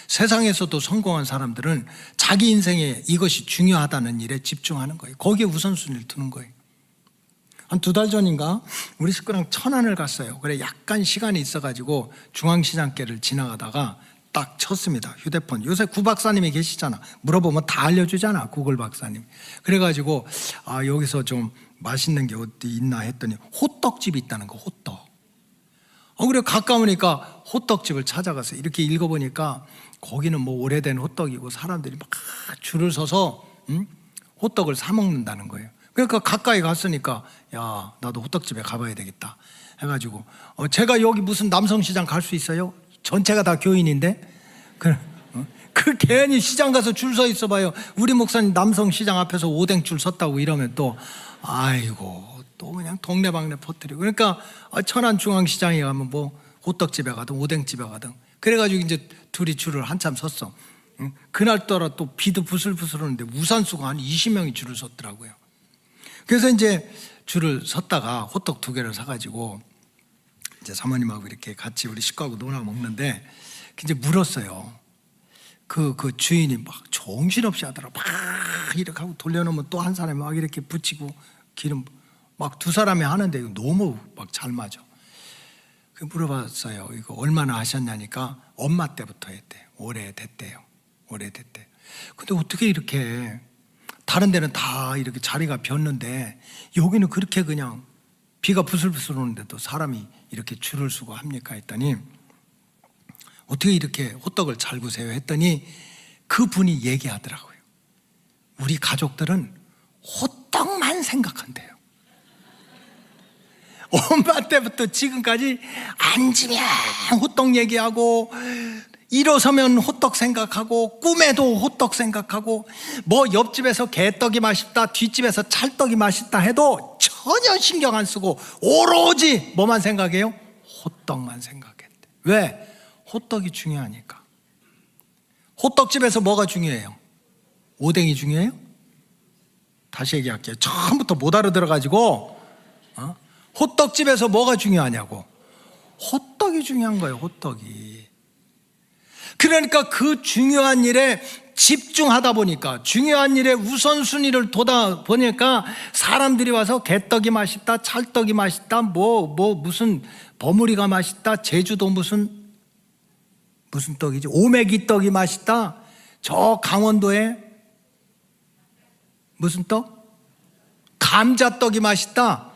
세상에서도 성공한 사람들은 자기 인생에 이것이 중요하다는 일에 집중하는 거예요. 거기에 우선순위를 두는 거예요. 한 2달 전인가 우리 식구랑 천안을 갔어요. 그래 약간 시간이 있어가지고 중앙시장길을 지나가다가 딱 쳤습니다. 휴대폰. 요새 구 박사님이 계시잖아. 물어보면 다 알려주잖아, 구글 박사님. 그래가지고 여기서 좀 맛있는 게 어디 있나 했더니 호떡집이 있다는 거. 호떡. 그래 가까우니까 호떡집을 찾아가서 이렇게 읽어보니까 거기는 뭐 오래된 호떡이고 사람들이 막 줄을 서서 호떡을 사 먹는다는 거예요. 그러니까 가까이 갔으니까 야, 나도 호떡집에 가봐야 되겠다 해가지고 제가 여기 무슨 남성시장 갈 수 있어요? 전체가 다 교인인데 그 괜히 시장 가서 줄 서 있어 봐요. 우리 목사님 남성시장 앞에서 오뎅 줄 섰다고 이러면 또 아이고 또 그냥 동네방네 퍼뜨리고. 그러니까 천안중앙시장에 가면 뭐 호떡집에 가든 오뎅집에 가든 그래가지고 이제 둘이 줄을 한참 섰어. 그날따라 또 비도 부슬부슬 오는데 우산수가 한 20명이 줄을 섰더라고요. 그래서 이제 줄을 섰다가 호떡 2개를 사가지고 이제 사모님하고 이렇게 같이 우리 식구하고 놀아 먹는데 이제 물었어요. 그 주인이 막 정신없이 하더라. 막 이렇게 하고 돌려놓으면 또 한 사람이 막 이렇게 붙이고 기름 막 2 사람이 하는데 너무 막 잘 맞아. 그 물어봤어요. 이거 얼마나 하셨냐니까 엄마 때부터 했대. 오래됐대요. 오래됐대. 근데 어떻게 이렇게 다른 데는 다 이렇게 자리가 비었는데 여기는 그렇게 그냥 비가 부슬부슬 오는데도 사람이 이렇게 줄을 서고 합니까? 했더니 어떻게 이렇게 호떡을 잘 구세요? 했더니 그분이 얘기하더라고요. 우리 가족들은 호떡 호떡만 생각한대요. 엄마 때부터 지금까지 앉으면 호떡 얘기하고, 일어서면 호떡 생각하고, 꿈에도 호떡 생각하고, 뭐 옆집에서 개떡이 맛있다, 뒷집에서 찰떡이 맛있다 해도 전혀 신경 안 쓰고 오로지 뭐만 생각해요? 호떡만 생각했대. 왜? 호떡이 중요하니까. 호떡집에서 뭐가 중요해요? 오뎅이 중요해요? 다시 얘기할게요. 처음부터 못 알아들어가지고, 호떡집에서 뭐가 중요하냐고. 호떡이 중요한 거예요. 호떡이. 그러니까 그 중요한 일에 집중하다 보니까, 중요한 일에 우선순위를 둬다 보니까 사람들이 와서 개떡이 맛있다, 찰떡이 맛있다, 무슨 버무리가 맛있다, 제주도 무슨 떡이지? 오메기 떡이 맛있다, 저 강원도에 무슨 떡? 감자떡이 맛있다.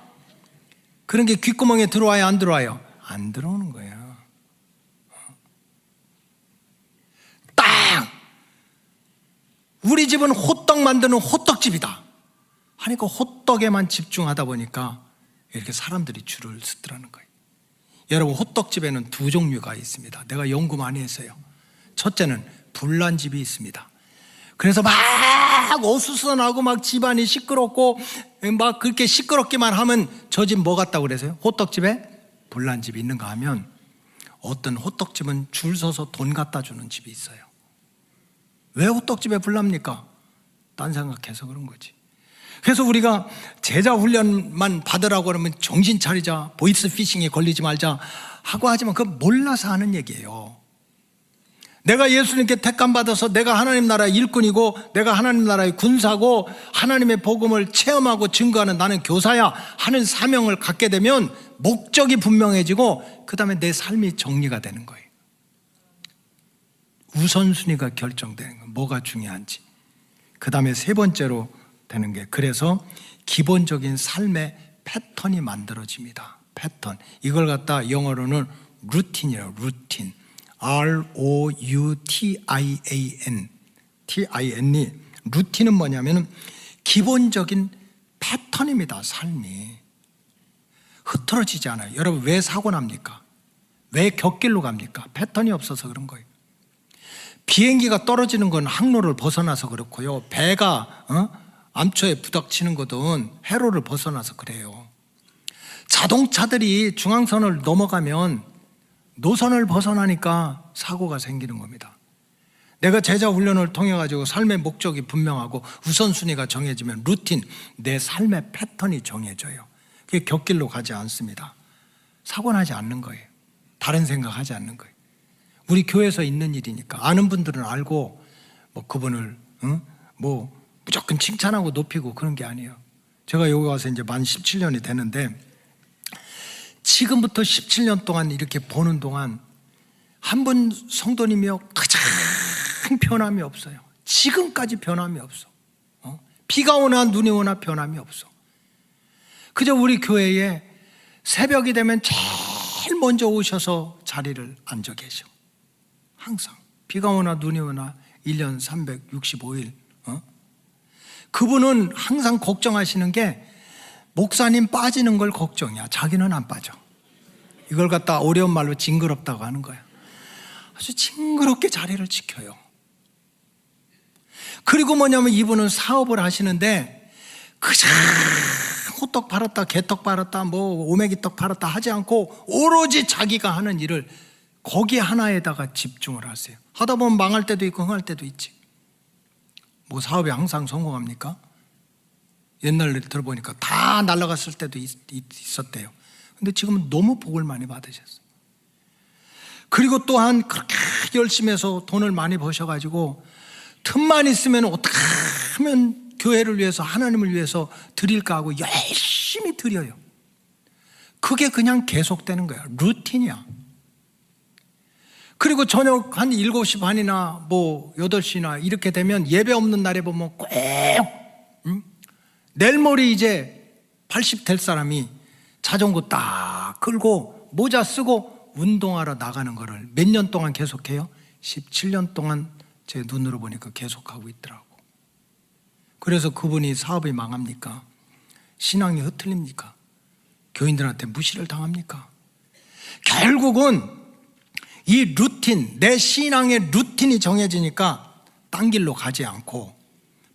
그런 게 귓구멍에 들어와요, 안 들어와요? 안 들어오는 거예요. 딱! 우리 집은 호떡 만드는 호떡집이다 하니까 호떡에만 집중하다 보니까 이렇게 사람들이 줄을 서더라는 거예요. 여러분, 호떡집에는 두 종류가 있습니다. 내가 연구 많이 했어요. 첫째는 불난집이 있습니다. 그래서 막 어수선하고 막 집안이 시끄럽고 막 그렇게 시끄럽기만 하면 저 집 뭐 같다고 그래서요? 호떡집에 불난집이 있는가 하면, 어떤 호떡집은 줄 서서 돈 갖다 주는 집이 있어요. 왜 호떡집에 불납니까? 딴 생각해서 그런 거지. 그래서 우리가 제자 훈련만 받으라고 그러면 정신 차리자, 보이스 피싱에 걸리지 말자 하고 하지만 그건 몰라서 하는 얘기예요. 내가 예수님께 택감 받아서 내가 하나님 나라의 일꾼이고, 내가 하나님 나라의 군사고, 하나님의 복음을 체험하고 증거하는 나는 교사야 하는 사명을 갖게 되면 목적이 분명해지고, 그 다음에 내 삶이 정리가 되는 거예요. 우선순위가 결정되는 거예요. 뭐가 중요한지. 그 다음에 세 번째로 되는 게, 그래서 기본적인 삶의 패턴이 만들어집니다. 패턴. 이걸 갖다 영어로는 루틴이라고. 루틴. R-O-U-T-I-A-N. T-I-N이, 루틴은 뭐냐면 기본적인 패턴입니다. 삶이 흐트러지지 않아요. 여러분, 왜 사고 납니까? 왜 곁길로 갑니까? 패턴이 없어서 그런 거예요. 비행기가 떨어지는 건 항로를 벗어나서 그렇고요, 배가 암초에 부닥치는 것은 회로를 벗어나서 그래요. 자동차들이 중앙선을 넘어가면 노선을 벗어나니까 사고가 생기는 겁니다. 내가 제자 훈련을 통해 가지고 삶의 목적이 분명하고 우선순위가 정해지면 루틴, 내 삶의 패턴이 정해져요. 그게 곁길로 가지 않습니다. 사고 나지 않는 거예요. 다른 생각하지 않는 거예요. 우리 교회에서 있는 일이니까 아는 분들은 알고 뭐 그분을 무조건 칭찬하고 높이고 그런 게 아니에요. 제가 여기 와서 이제 만 17년이 되는데, 지금부터 17년 동안 이렇게 보는 동안 한 분 성도님이요 가장 변함이 없어요. 지금까지 변함이 없어. 비가 오나 눈이 오나 변함이 없어. 그저 우리 교회에 새벽이 되면 제일 먼저 오셔서 자리를 앉아 계셔. 항상 비가 오나 눈이 오나 1년 365일. 그분은 항상 걱정하시는 게, 목사님 빠지는 걸 걱정이야. 자기는 안 빠져. 이걸 갖다 어려운 말로 징그럽다고 하는 거야. 아주 징그럽게 자리를 지켜요. 그리고 뭐냐면 이분은 사업을 하시는데 그저 호떡 팔았다, 개떡 팔았다, 오메기떡 팔았다 하지 않고 오로지 자기가 하는 일을 거기 하나에다가 집중을 하세요. 하다 보면 망할 때도 있고 흥할 때도 있지. 사업이 항상 성공합니까? 옛날에 들어보니까 다 날아갔을 때도 있었대요. 근데 지금은 너무 복을 많이 받으셨어요. 그리고 또한 그렇게 열심히 해서 돈을 많이 버셔가지고 틈만 있으면 어떻게 하면 교회를 위해서, 하나님을 위해서 드릴까 하고 열심히 드려요. 그게 그냥 계속되는 거야. 루틴이야. 그리고 저녁 한 7시 반이나 8시나 이렇게 되면 예배 없는 날에 보면 꼭 내일 모레 이제 80 될 사람이 자전거 딱 끌고 모자 쓰고 운동하러 나가는 거를 몇 년 동안 계속해요? 17년 동안 제 눈으로 보니까 계속하고 있더라고. 그래서 그분이 사업이 망합니까? 신앙이 흐트립니까? 교인들한테 무시를 당합니까? 결국은 이 루틴, 내 신앙의 루틴이 정해지니까 딴 길로 가지 않고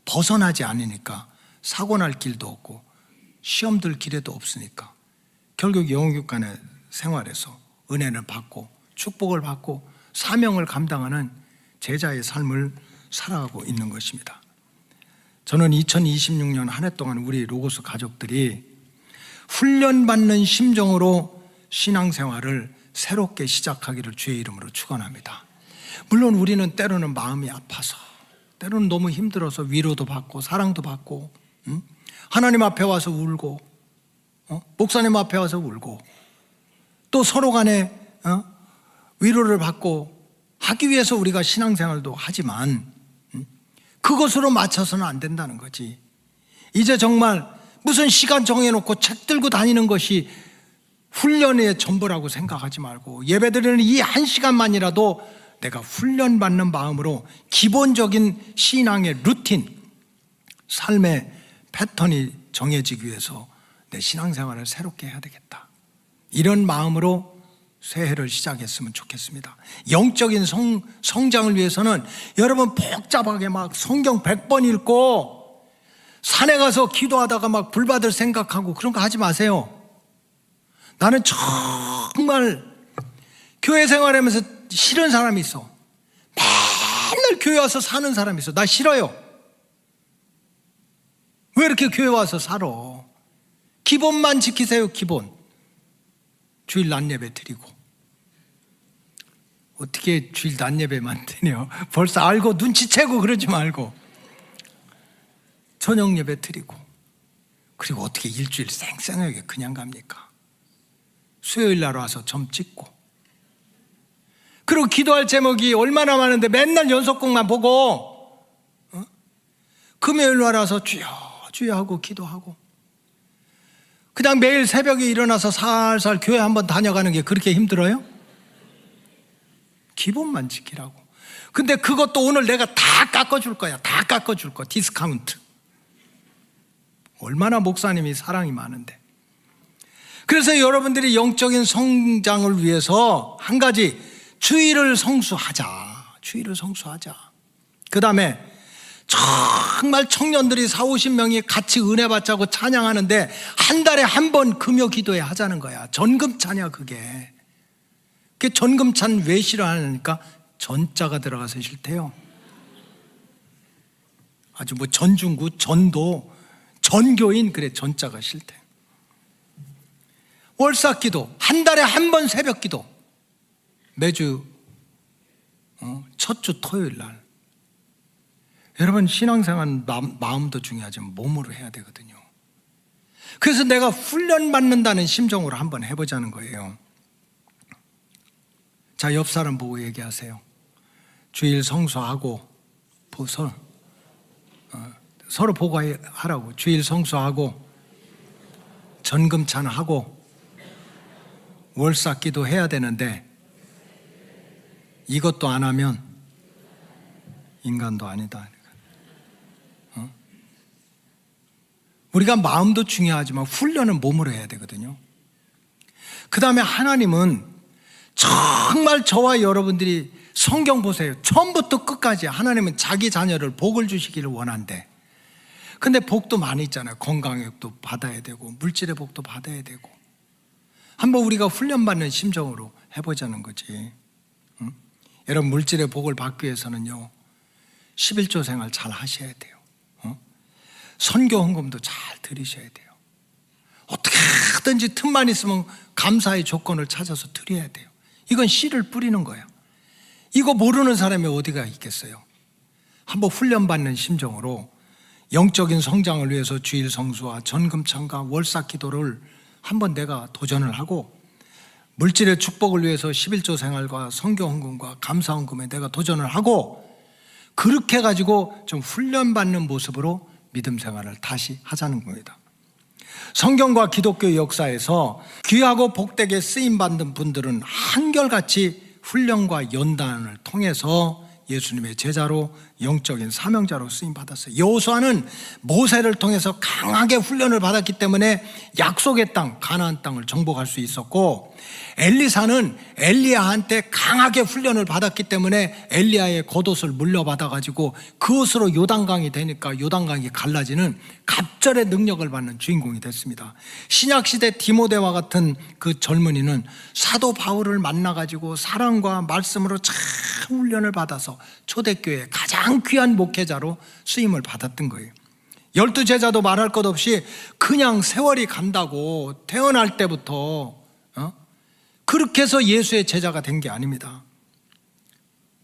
벗어나지 않으니까 사고 날 길도 없고 시험 들 기회도 없으니까 결국 영육간의 생활에서 은혜를 받고 축복을 받고 사명을 감당하는 제자의 삶을 살아가고 있는 것입니다. 저는 2026년 한 해 동안 우리 로고스 가족들이 훈련받는 심정으로 신앙생활을 새롭게 시작하기를 주의 이름으로 축원합니다. 물론 우리는 때로는 마음이 아파서, 때로는 너무 힘들어서 위로도 받고 사랑도 받고, 하나님 앞에 와서 울고, 목사님 앞에 와서 울고, 또 서로 간에 위로를 받고 하기 위해서 우리가 신앙생활도 하지만 그것으로 맞춰서는 안 된다는 거지. 이제 정말 무슨 시간 정해놓고 책 들고 다니는 것이 훈련의 전부라고 생각하지 말고 예배드리는 이 한 시간만이라도 내가 훈련받는 마음으로 기본적인 신앙의 루틴, 삶의 패턴이 정해지기 위해서 내 신앙생활을 새롭게 해야 되겠다. 이런 마음으로 새해를 시작했으면 좋겠습니다. 영적인 성장을 위해서는 여러분 복잡하게 막 성경 100번 읽고 산에 가서 기도하다가 막 불받을 생각하고 그런 거 하지 마세요. 나는 정말 교회 생활하면서 싫은 사람이 있어. 맨날 교회 와서 사는 사람이 있어. 나 싫어요. 왜 이렇게 교회 와서 살아? 기본만 지키세요. 기본. 주일 낮예배 드리고. 어떻게 주일 낮예배만 드려? 벌써 알고 눈치채고 그러지 말고 저녁 예배 드리고. 그리고 어떻게 일주일 쌩쌩하게 그냥 갑니까? 수요일 날 와서 점 찍고. 그리고 기도할 제목이 얼마나 많은데 맨날 연속곡만 보고 금요일 날 와서 주여 주여 하고 기도하고 그냥 매일 새벽에 일어나서 살살 교회 한번 다녀가는 게 그렇게 힘들어요? 기본만 지키라고. 근데 그것도 오늘 내가 다 깎아줄 거야. 다 깎아줄 거. 디스카운트. 얼마나 목사님이 사랑이 많은데. 그래서 여러분들이 영적인 성장을 위해서 한 가지, 주의를 성수하자. 주의를 성수하자. 그 다음에 정말 청년들이 40-50명이 같이 은혜 받자고 찬양하는데 한 달에 한 번 금요 기도회 하자는 거야. 전금찬이야 그게. 그 전금찬 왜 싫어하니까 전자가 들어가서 싫대요. 아주 뭐 전중구, 전도, 전교인 그래 전자가 싫대. 월삭 기도 한 달에 한 번 새벽 기도 매주 첫 주 토요일 날. 여러분 신앙생활은 마음도 중요하지만 몸으로 해야 되거든요. 그래서 내가 훈련받는다는 심정으로 한번 해보자는 거예요. 자, 옆 사람 보고 얘기하세요. 주일 성수하고 서로 보고 하라고. 주일 성수하고 전금찬하고 월삭 기도 해야 되는데 이것도 안 하면 인간도 아니다. 우리가 마음도 중요하지만 훈련은 몸으로 해야 되거든요. 그 다음에 하나님은 정말 저와 여러분들이 성경 보세요. 처음부터 끝까지 하나님은 자기 자녀를 복을 주시기를 원한대. 근데 복도 많이 있잖아요. 건강의 복도 받아야 되고 물질의 복도 받아야 되고. 한번 우리가 훈련받는 심정으로 해보자는 거지. 여러분 물질의 복을 받기 위해서는요 11조 생활 잘 하셔야 돼요. 선교 헌금도 잘 드리셔야 돼요. 어떻게 하든지 틈만 있으면 감사의 조건을 찾아서 드려야 돼요. 이건 씨를 뿌리는 거야. 이거 모르는 사람이 어디가 있겠어요? 한번 훈련받는 심정으로 영적인 성장을 위해서 주일 성수와 전금찬과 월삭 기도를 한번 내가 도전을 하고 물질의 축복을 위해서 11조 생활과 선교 헌금과 감사 헌금에 내가 도전을 하고 그렇게 가지고 좀 훈련받는 모습으로 믿음 생활을 다시 하자는 겁니다. 성경과 기독교 역사에서 귀하고 복되게 쓰임받는 분들은 한결같이 훈련과 연단을 통해서 예수님의 제자로 영적인 사명자로 쓰임 받았어요. 여호수아는 모세를 통해서 강하게 훈련을 받았기 때문에 약속의 땅, 가나안 땅을 정복할 수 있었고, 엘리사는 엘리야한테 강하게 훈련을 받았기 때문에 엘리야의 겉옷을 물려받아 가지고 그것으로 요단강이 되니까 요단강이 갈라지는 갑절의 능력을 받는 주인공이 됐습니다. 신약시대 디모데와 같은 그 젊은이는 사도 바울을 만나 가지고 사랑과 말씀으로 참 훈련을 받아서 초대교회의 가장 귀한 목회자로 쓰임을 받았던 거예요. 12제자도 말할 것 없이 그냥 세월이 간다고 태어날 때부터 그렇게 해서 예수의 제자가 된 게 아닙니다.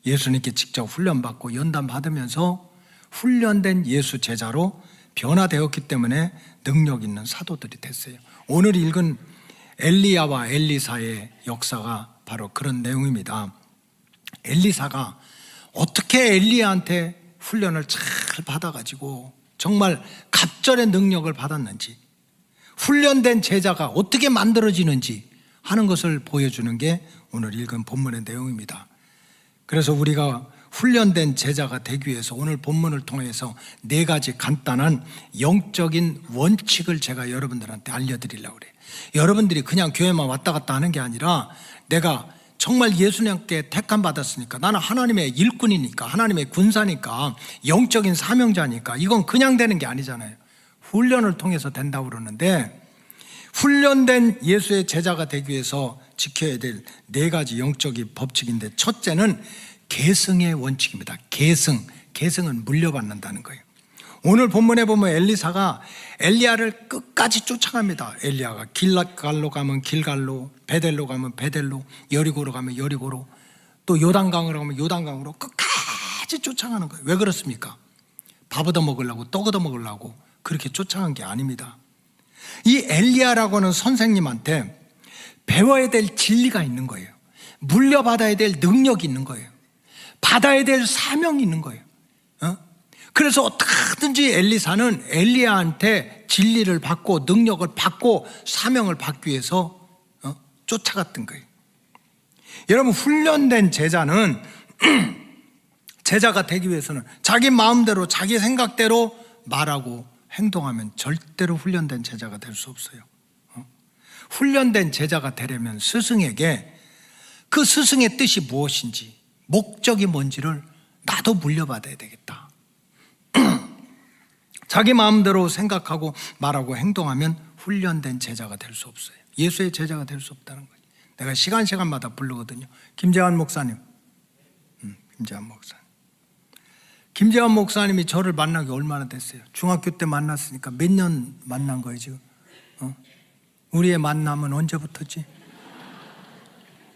예수님께 직접 훈련받고 연단받으면서 훈련된 예수 제자로 변화되었기 때문에 능력 있는 사도들이 됐어요. 오늘 읽은 엘리야와 엘리사의 역사가 바로 그런 내용입니다. 엘리사가 어떻게 엘리야한테 훈련을 잘 받아가지고 정말 갑절의 능력을 받았는지, 훈련된 제자가 어떻게 만들어지는지 하는 것을 보여주는 게 오늘 읽은 본문의 내용입니다. 그래서 우리가 훈련된 제자가 되기 위해서 오늘 본문을 통해서 4가지 간단한 영적인 원칙을 제가 여러분들한테 알려드리려고 그래요. 여러분들이 그냥 교회만 왔다 갔다 하는 게 아니라 내가 정말 예수님께 택함 받았으니까, 나는 하나님의 일꾼이니까, 하나님의 군사니까, 영적인 사명자니까, 이건 그냥 되는 게 아니잖아요. 훈련을 통해서 된다고 그러는데, 훈련된 예수의 제자가 되기 위해서 지켜야 될 4가지 영적인 법칙인데, 첫째는 계승의 원칙입니다. 계승은 물려받는다는 거예요. 오늘 본문에 보면 엘리사가 엘리야를 끝까지 쫓아갑니다. 엘리야가 길갈로 가면 길갈로, 베델로 가면 베델로, 여리고로 가면 여리고로, 또 요단강으로 가면 요단강으로 끝까지 쫓아가는 거예요. 왜 그렇습니까? 밥 얻어 먹으려고, 떡 얻어 먹으려고 그렇게 쫓아간 게 아닙니다. 이 엘리야라고 하는 선생님한테 배워야 될 진리가 있는 거예요. 물려받아야 될 능력이 있는 거예요. 받아야 될 사명이 있는 거예요. 그래서 어떻게든지 엘리사는 엘리야한테 진리를 받고 능력을 받고 사명을 받기 위해서 쫓아갔던 거예요. 여러분, 훈련된 제자는 제자가 되기 위해서는 자기 마음대로 자기 생각대로 말하고 행동하면 절대로 훈련된 제자가 될 수 없어요. 훈련된 제자가 되려면 스승에게 그 스승의 뜻이 무엇인지, 목적이 뭔지를 나도 물려받아야 되겠다. 자기 마음대로 생각하고 말하고 행동하면 훈련된 제자가 될 수 없어요. 예수의 제자가 될 수 없다는 거예요. 내가 시간마다 부르거든요. 김재환 목사님. 김재환 목사님이 저를 만나기 얼마나 됐어요? 중학교 때 만났으니까 몇 년 만난 거예요 지금? 우리의 만남은 언제부터지?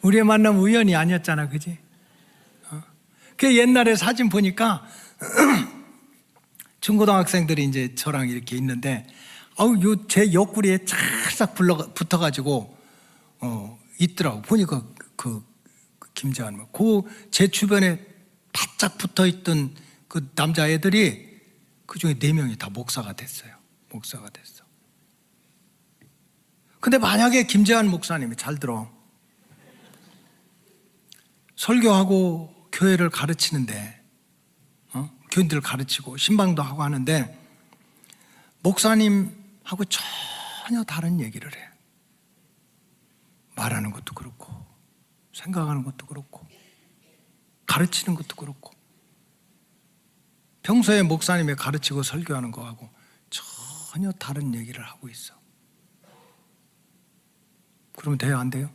우리의 만남은 우연이 아니었잖아, 그지? 그 옛날에 사진 보니까 중고등학생들이 이제 저랑 이렇게 있는데, 제 옆구리에 찰싹 붙어가지고 있더라고. 보니까 그 김재환, 제 주변에 바짝 붙어있던 그 남자애들이 그 중에 4명이 다 목사가 됐어요. 목사가 됐어. 근데 만약에 김재환 목사님이, 잘 들어, 설교하고 교회를 가르치는데, 교인들을 가르치고 신방도 하고 하는데 목사님하고 전혀 다른 얘기를 해. 말하는 것도 그렇고, 생각하는 것도 그렇고, 가르치는 것도 그렇고, 평소에 목사님이 가르치고 설교하는 거하고 전혀 다른 얘기를 하고 있어. 그러면 돼요, 안 돼요?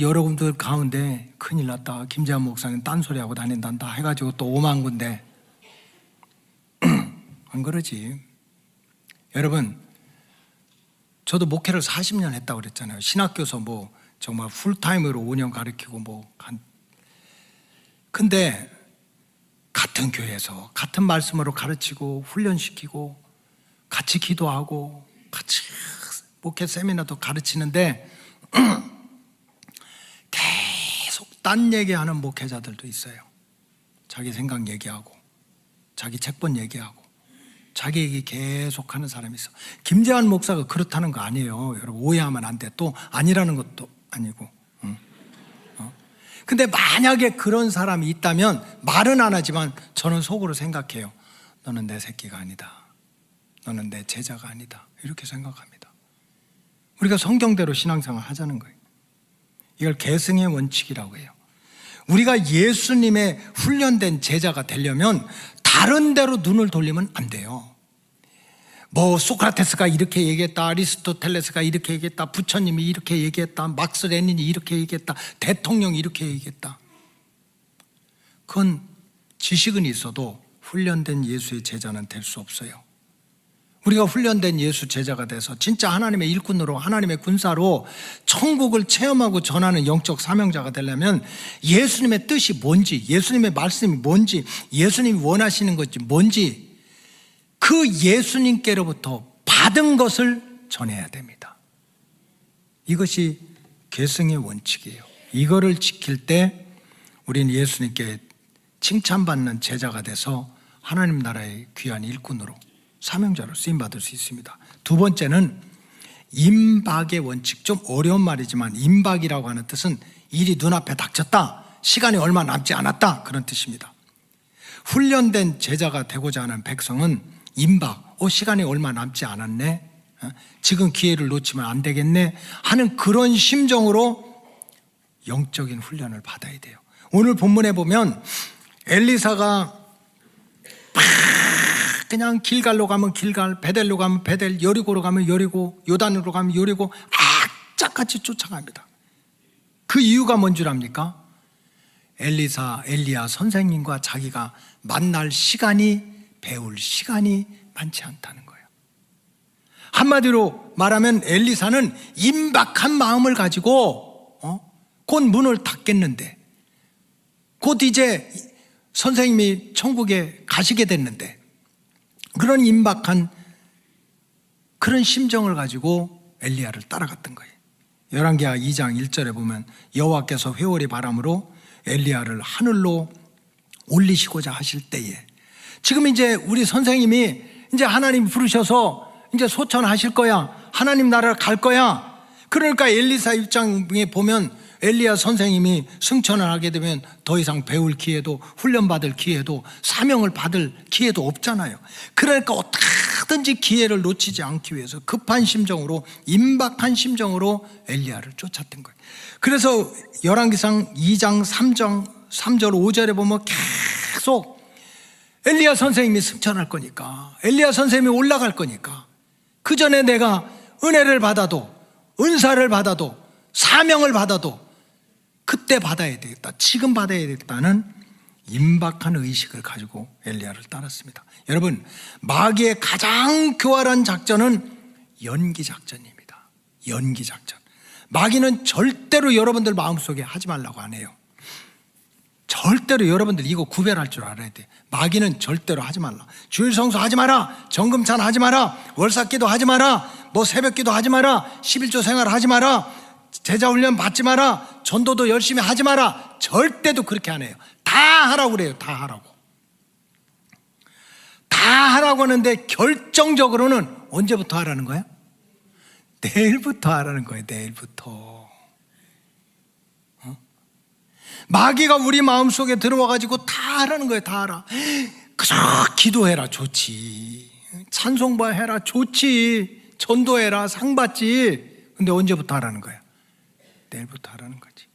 여러분들 가운데 큰일 났다, 김재환 목사님 딴소리하고 다닌단다 해가지고 또 오만 군데 안 그러지. 여러분, 저도 목회를 40년 했다고 그랬잖아요. 신학교에서 정말 풀타임으로 5년 가르치고 근데 같은 교회에서 같은 말씀으로 가르치고 훈련시키고 같이 기도하고 같이 목회 세미나도 가르치는데 계속 딴 얘기하는 목회자들도 있어요. 자기 생각 얘기하고 자기 책본 얘기하고 자기 얘기 계속 하는 사람이 있어. 김재환 목사가 그렇다는 거 아니에요. 여러분, 오해하면 안 돼. 또 아니라는 것도 아니고. 근데 만약에 그런 사람이 있다면 말은 안 하지만 저는 속으로 생각해요. 너는 내 새끼가 아니다. 너는 내 제자가 아니다. 이렇게 생각합니다. 우리가 성경대로 신앙생활 하자는 거예요. 이걸 계승의 원칙이라고 해요. 우리가 예수님의 훈련된 제자가 되려면 다른 데로 눈을 돌리면 안 돼요. 뭐 소크라테스가 이렇게 얘기했다, 아리스토텔레스가 이렇게 얘기했다, 부처님이 이렇게 얘기했다, 막스 레닌이 이렇게 얘기했다, 대통령이 이렇게 얘기했다. 그건 지식은 있어도 훈련된 예수의 제자는 될 수 없어요. 우리가 훈련된 예수 제자가 돼서 진짜 하나님의 일꾼으로, 하나님의 군사로 천국을 체험하고 전하는 영적 사명자가 되려면 예수님의 뜻이 뭔지, 예수님의 말씀이 뭔지, 예수님이 원하시는 것이 뭔지 그 예수님께로부터 받은 것을 전해야 됩니다. 이것이 계승의 원칙이에요. 이거를 지킬 때 우리는 예수님께 칭찬받는 제자가 돼서 하나님 나라의 귀한 일꾼으로, 사명자로 쓰임받을 수 있습니다. 두 번째는 임박의 원칙. 좀 어려운 말이지만 임박이라고 하는 뜻은 일이 눈앞에 닥쳤다, 시간이 얼마 남지 않았다, 그런 뜻입니다. 훈련된 제자가 되고자 하는 백성은 임박, 시간이 얼마 남지 않았네, 지금 기회를 놓치면 안 되겠네 하는 그런 심정으로 영적인 훈련을 받아야 돼요. 오늘 본문에 보면 엘리사가 그냥 길갈로 가면 길갈, 베델로 가면 베델, 여리고로 가면 여리고, 요단으로 가면 여리고 악착같이 쫓아갑니다. 그 이유가 뭔 줄 압니까? 엘리야 선생님과 자기가 만날 시간이, 배울 시간이 많지 않다는 거예요. 한마디로 말하면 엘리사는 임박한 마음을 가지고 곧 문을 닫겠는데, 곧 이제 선생님이 천국에 가시게 됐는데, 그런 임박한 그런 심정을 가지고 엘리야를 따라갔던 거예요. 열왕기하 2장 1절에 보면 여호와께서 회오리 바람으로 엘리야를 하늘로 올리시고자 하실 때에, 지금 이제 우리 선생님이 이제 하나님 부르셔서 이제 소천하실 거야, 하나님 나라를 갈 거야. 그러니까 엘리사 입장에 보면 엘리야 선생님이 승천을 하게 되면 더 이상 배울 기회도, 훈련받을 기회도, 사명을 받을 기회도 없잖아요. 그러니까 어떻게든지 기회를 놓치지 않기 위해서 급한 심정으로, 임박한 심정으로 엘리야를 쫓았던 거예요. 그래서 열왕기상 2장 3절 5절에 보면 계속 엘리야 선생님이 승천할 거니까, 엘리야 선생님이 올라갈 거니까, 그 전에 내가 은혜를 받아도, 은사를 받아도, 사명을 받아도 그때 받아야 되겠다, 지금 받아야 되겠다는 임박한 의식을 가지고 엘리야를 따랐습니다. 여러분, 마귀의 가장 교활한 작전은 연기 작전입니다. 연기 작전. 마귀는 절대로 여러분들 마음속에 하지 말라고 안 해요. 절대로 여러분들 이거 구별할 줄 알아야 돼. 마귀는 절대로 하지 말라. 주일 성수 하지 마라, 정금찬 하지 마라, 월삭기도 하지 마라, 뭐 새벽기도 하지 마라, 11조 생활 하지 마라, 제자훈련 받지 마라, 전도도 열심히 하지 마라. 절대도 그렇게 안 해요. 다 하라고 그래요. 다 하라고. 다 하라고 하는데 결정적으로는 언제부터 하라는 거야? 내일부터 하라는 거예요. 내일부터. 마귀가 우리 마음속에 들어와가지고 다 하라는 거예요. 다 하라. 그저 기도해라, 좋지. 찬송바 해라, 좋지. 전도해라, 상 받지. 근데 언제부터 하라는 거야? 내일부터 하라는 거지.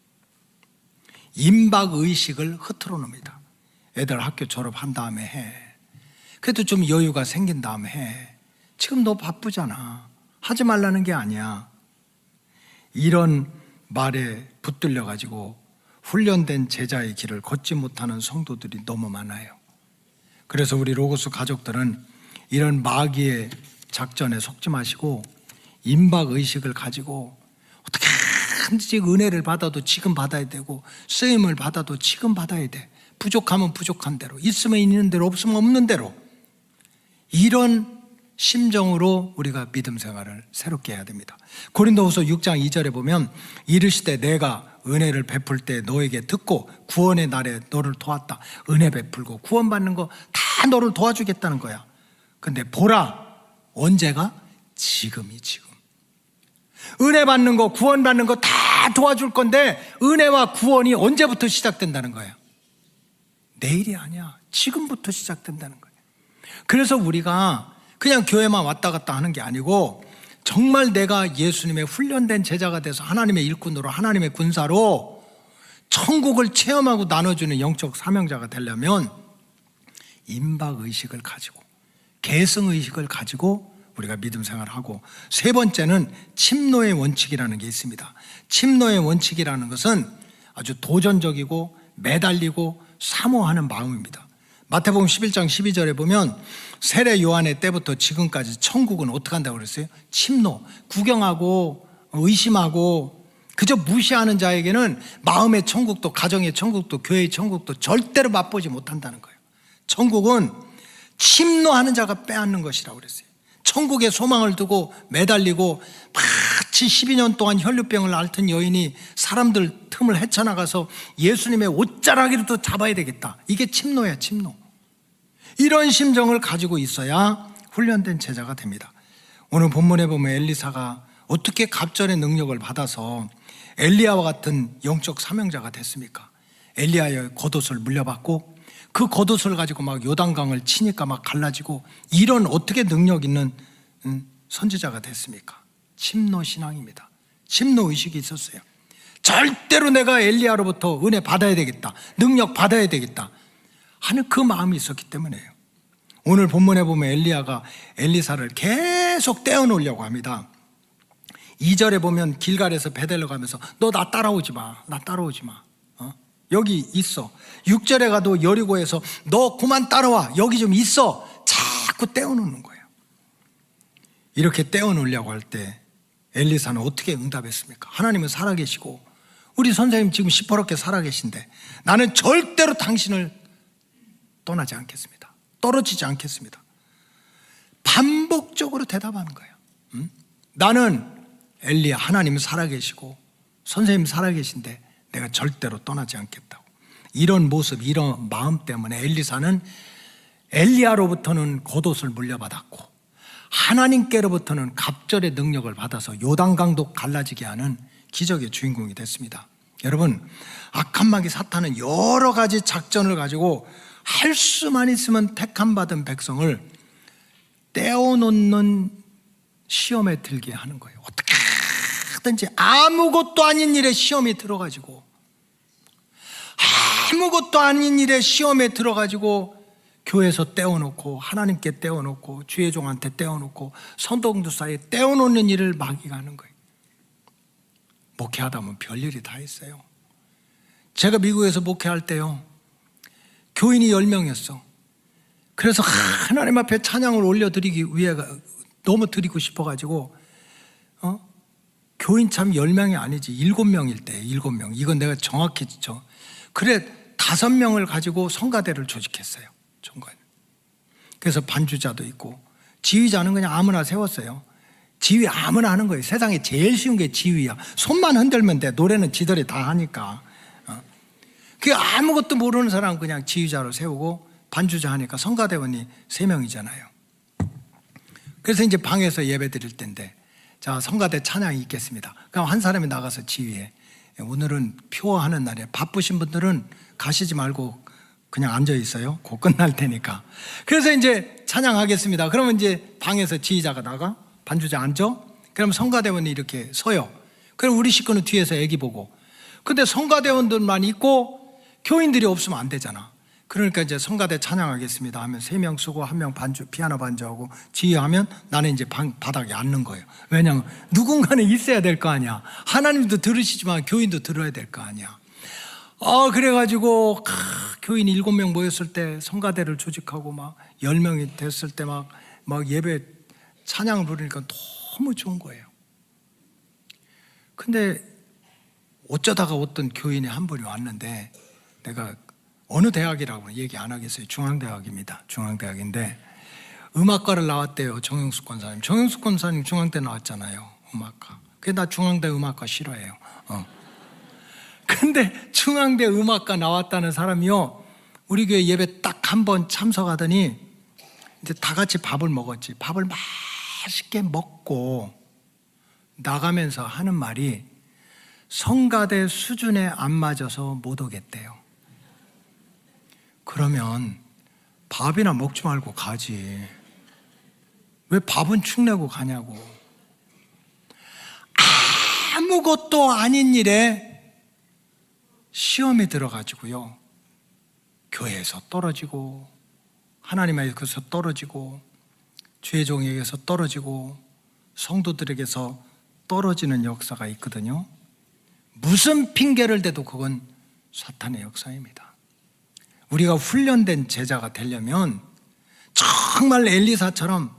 임박 의식을 흐트러 놉니다. 애들 학교 졸업한 다음에 해. 그래도 좀 여유가 생긴 다음에 해. 지금 너 바쁘잖아. 하지 말라는 게 아니야. 이런 말에 붙들려 가지고 훈련된 제자의 길을 걷지 못하는 성도들이 너무 많아요. 그래서 우리 로고스 가족들은 이런 마귀의 작전에 속지 마시고 임박 의식을 가지고 어떻게든지 은혜를 받아도 지금 받아야 되고, 쓰임을 받아도 지금 받아야 돼. 부족하면 부족한 대로, 있으면 있는 대로, 없으면 없는 대로, 이런 심정으로 우리가 믿음 생활을 새롭게 해야 됩니다. 고린도후서 6장 2절에 보면 이르시되 내가 은혜를 베풀 때 너에게 듣고 구원의 날에 너를 도왔다. 은혜 베풀고 구원받는 거 다 너를 도와주겠다는 거야. 근데 보라, 언제가? 지금이 지금. 은혜 받는 거, 구원 받는 거 다 다 도와줄 건데 은혜와 구원이 언제부터 시작된다는 거예요? 내일이 아니야. 지금부터 시작된다는 거예요. 그래서 우리가 그냥 교회만 왔다 갔다 하는 게 아니고 정말 내가 예수님의 훈련된 제자가 돼서 하나님의 일꾼으로, 하나님의 군사로 천국을 체험하고 나눠주는 영적 사명자가 되려면 임박의식을 가지고, 계승의식을 가지고 우리가 믿음 생활을 하고, 세 번째는 침노의 원칙이라는 게 있습니다. 침노의 원칙이라는 것은 아주 도전적이고 매달리고 사모하는 마음입니다. 마태복음 11장 12절에 보면 세례 요한의 때부터 지금까지 천국은 어떻게 한다고 그랬어요? 침노, 구경하고 의심하고 그저 무시하는 자에게는 마음의 천국도, 가정의 천국도, 교회의 천국도 절대로 맛보지 못한다는 거예요. 천국은 침노하는 자가 빼앗는 것이라고 그랬어요. 천국에 소망을 두고 매달리고 마치 12년 동안 혈류병을 앓던 여인이 사람들 틈을 헤쳐나가서 예수님의 옷자락이라도 잡아야 되겠다. 이게 침노야, 침노. 이런 심정을 가지고 있어야 훈련된 제자가 됩니다. 오늘 본문에 보면 엘리사가 어떻게 갑절의 능력을 받아서 엘리야와 같은 영적 사명자가 됐습니까? 엘리야의 겉옷을 물려받고 그 겉옷을 가지고 막 요단강을 치니까 막 갈라지고, 이런 어떻게 능력 있는 선지자가 됐습니까? 침노 신앙입니다. 침노 의식이 있었어요. 절대로 내가 엘리야로부터 은혜 받아야 되겠다, 능력 받아야 되겠다 하는 그 마음이 있었기 때문에요. 오늘 본문에 보면 엘리야가 엘리사를 계속 떼어놓으려고 합니다. 2절에 보면 길갈에서 베델로 가면서 너 나 따라오지 마, 나 따라오지 마, 여기 있어. 6절에 가도 여리고에서 너 그만 따라와, 여기 좀 있어, 자꾸 떼어놓는 거예요. 이렇게 떼어놓으려고 할 때 엘리사는 어떻게 응답했습니까? 하나님은 살아계시고 우리 선생님 지금 시퍼렇게 살아계신데 나는 절대로 당신을 떠나지 않겠습니다, 떨어지지 않겠습니다. 반복적으로 대답하는 거예요. 나는 엘리야, 하나님은 살아계시고 선생님 살아계신데 내가 절대로 떠나지 않겠다고. 이런 모습, 이런 마음 때문에 엘리사는 엘리야로부터는 겉옷을 물려받았고 하나님께로부터는 갑절의 능력을 받아서 요단강도 갈라지게 하는 기적의 주인공이 됐습니다. 여러분, 악한 마귀 사탄은 여러 가지 작전을 가지고 할 수만 있으면 택함 받은 백성을 떼어놓는 시험에 들게 하는 거예요. 어떻게든지 아무것도 아닌 일에 시험에 들어가지고, 아무것도 아닌 일에 시험에 들어가지고 교회에서 떼어놓고 하나님께 떼어놓고 주의 종한테 떼어놓고 성도들 사이에 떼어놓는 일을 마귀가 하는 거예요. 목회하다 보면 별일이 다 있어요. 제가 미국에서 목회할 때요, 교인이 10명이었어. 그래서 하나님 앞에 찬양을 올려드리기 위해 너무 드리고 싶어가지고 교인 참 10명이 아니지 7명일 때 7명, 이건 내가 정확히 그래 5명을 가지고 성가대를 조직했어요. 총괄. 그래서 반주자도 있고 지휘자는 그냥 아무나 세웠어요. 지휘 아무나 하는 거예요. 세상에 제일 쉬운 게 지휘야. 손만 흔들면 돼. 노래는 지들이 다 하니까. 그 아무것도 모르는 사람 그냥 지휘자로 세우고 반주자 하니까 성가대원이 3명이잖아요. 그래서 이제 방에서 예배 드릴 때인데, 자, 성가대 찬양이 있겠습니다. 그럼 한 사람이 나가서 지휘해. 오늘은 표하는 날이에요. 바쁘신 분들은 가시지 말고 그냥 앉아 있어요. 곧 끝날 테니까. 그래서 이제 찬양하겠습니다. 그러면 이제 방에서 지휘자가 나가, 반주자 앉아. 그럼 성가대원이 이렇게 서요. 그럼 우리 식구는 뒤에서 애기 보고. 근데 성가대원들만 있고 교인들이 없으면 안 되잖아. 그러니까 이제 성가대 찬양하겠습니다 하면 3명 쓰고 1명 반주, 피아노 반주하고 지휘하면 나는 이제 바닥에 앉는 거예요. 왜냐하면 누군가는 있어야 될 거 아니야. 하나님도 들으시지만 교인도 들어야 될 거 아니야. 그래가지고 교인이 7명 모였을 때 성가대를 조직하고 막 10명이 됐을 때 막 예배 찬양을 부르니까 너무 좋은 거예요. 근데 어쩌다가 어떤 교인이 한 분이 왔는데, 내가 어느 대학이라고 얘기 안 하겠어요. 중앙대학입니다. 중앙대학인데 음악과를 나왔대요. 정영숙 권사님. 정영숙 권사님 중앙대 나왔잖아요. 음악과. 그게 나 중앙대 음악과 싫어해요. 근데 중앙대 음악과 나왔다는 사람이요, 우리 교회 예배 딱 한 번 참석하더니 이제 다 같이 밥을 먹었지. 밥을 맛있게 먹고 나가면서 하는 말이, 성가대 수준에 안 맞아서 못 오겠대요. 그러면 밥이나 먹지 말고 가지. 왜 밥은 축내고 가냐고. 아무것도 아닌 일에 시험에 들어가지고요, 교회에서 떨어지고 하나님에게서 떨어지고 주의 종에게서 떨어지고 성도들에게서 떨어지는 역사가 있거든요. 무슨 핑계를 대도 그건 사탄의 역사입니다. 우리가 훈련된 제자가 되려면 정말 엘리사처럼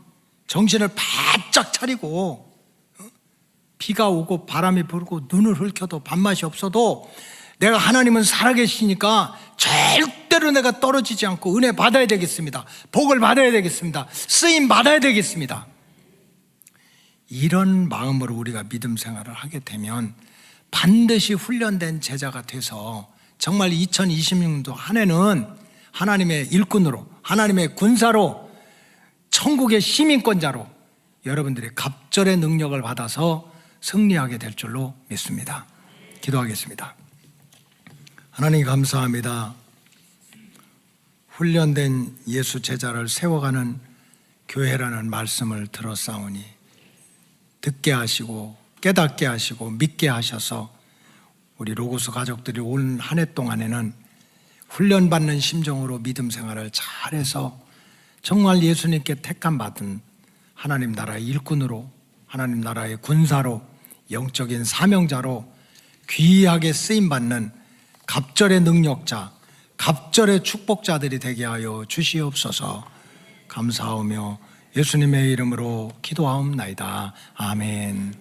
정신을 바짝 차리고, 비가 오고 바람이 불고 눈을 흘켜도 밥맛이 없어도 내가 하나님은 살아계시니까 절대로 내가 떨어지지 않고 은혜 받아야 되겠습니다. 복을 받아야 되겠습니다. 쓰임 받아야 되겠습니다. 이런 마음으로 우리가 믿음 생활을 하게 되면 반드시 훈련된 제자가 돼서 정말 2026년도 한 해는 하나님의 일꾼으로, 하나님의 군사로, 천국의 시민권자로 여러분들이 갑절의 능력을 받아서 승리하게 될 줄로 믿습니다. 기도하겠습니다. 하나님 감사합니다. 훈련된 예수 제자를 세워가는 교회라는 말씀을 들었사오니 듣게 하시고 깨닫게 하시고 믿게 하셔서 우리 로고스 가족들이 올 한 해 동안에는 훈련받는 심정으로 믿음 생활을 잘해서 정말 예수님께 택함 받은 하나님 나라의 일꾼으로, 하나님 나라의 군사로, 영적인 사명자로 귀하게 쓰임받는 갑절의 능력자, 갑절의 축복자들이 되게 하여 주시옵소서. 감사하며 예수님의 이름으로 기도하옵나이다. 아멘.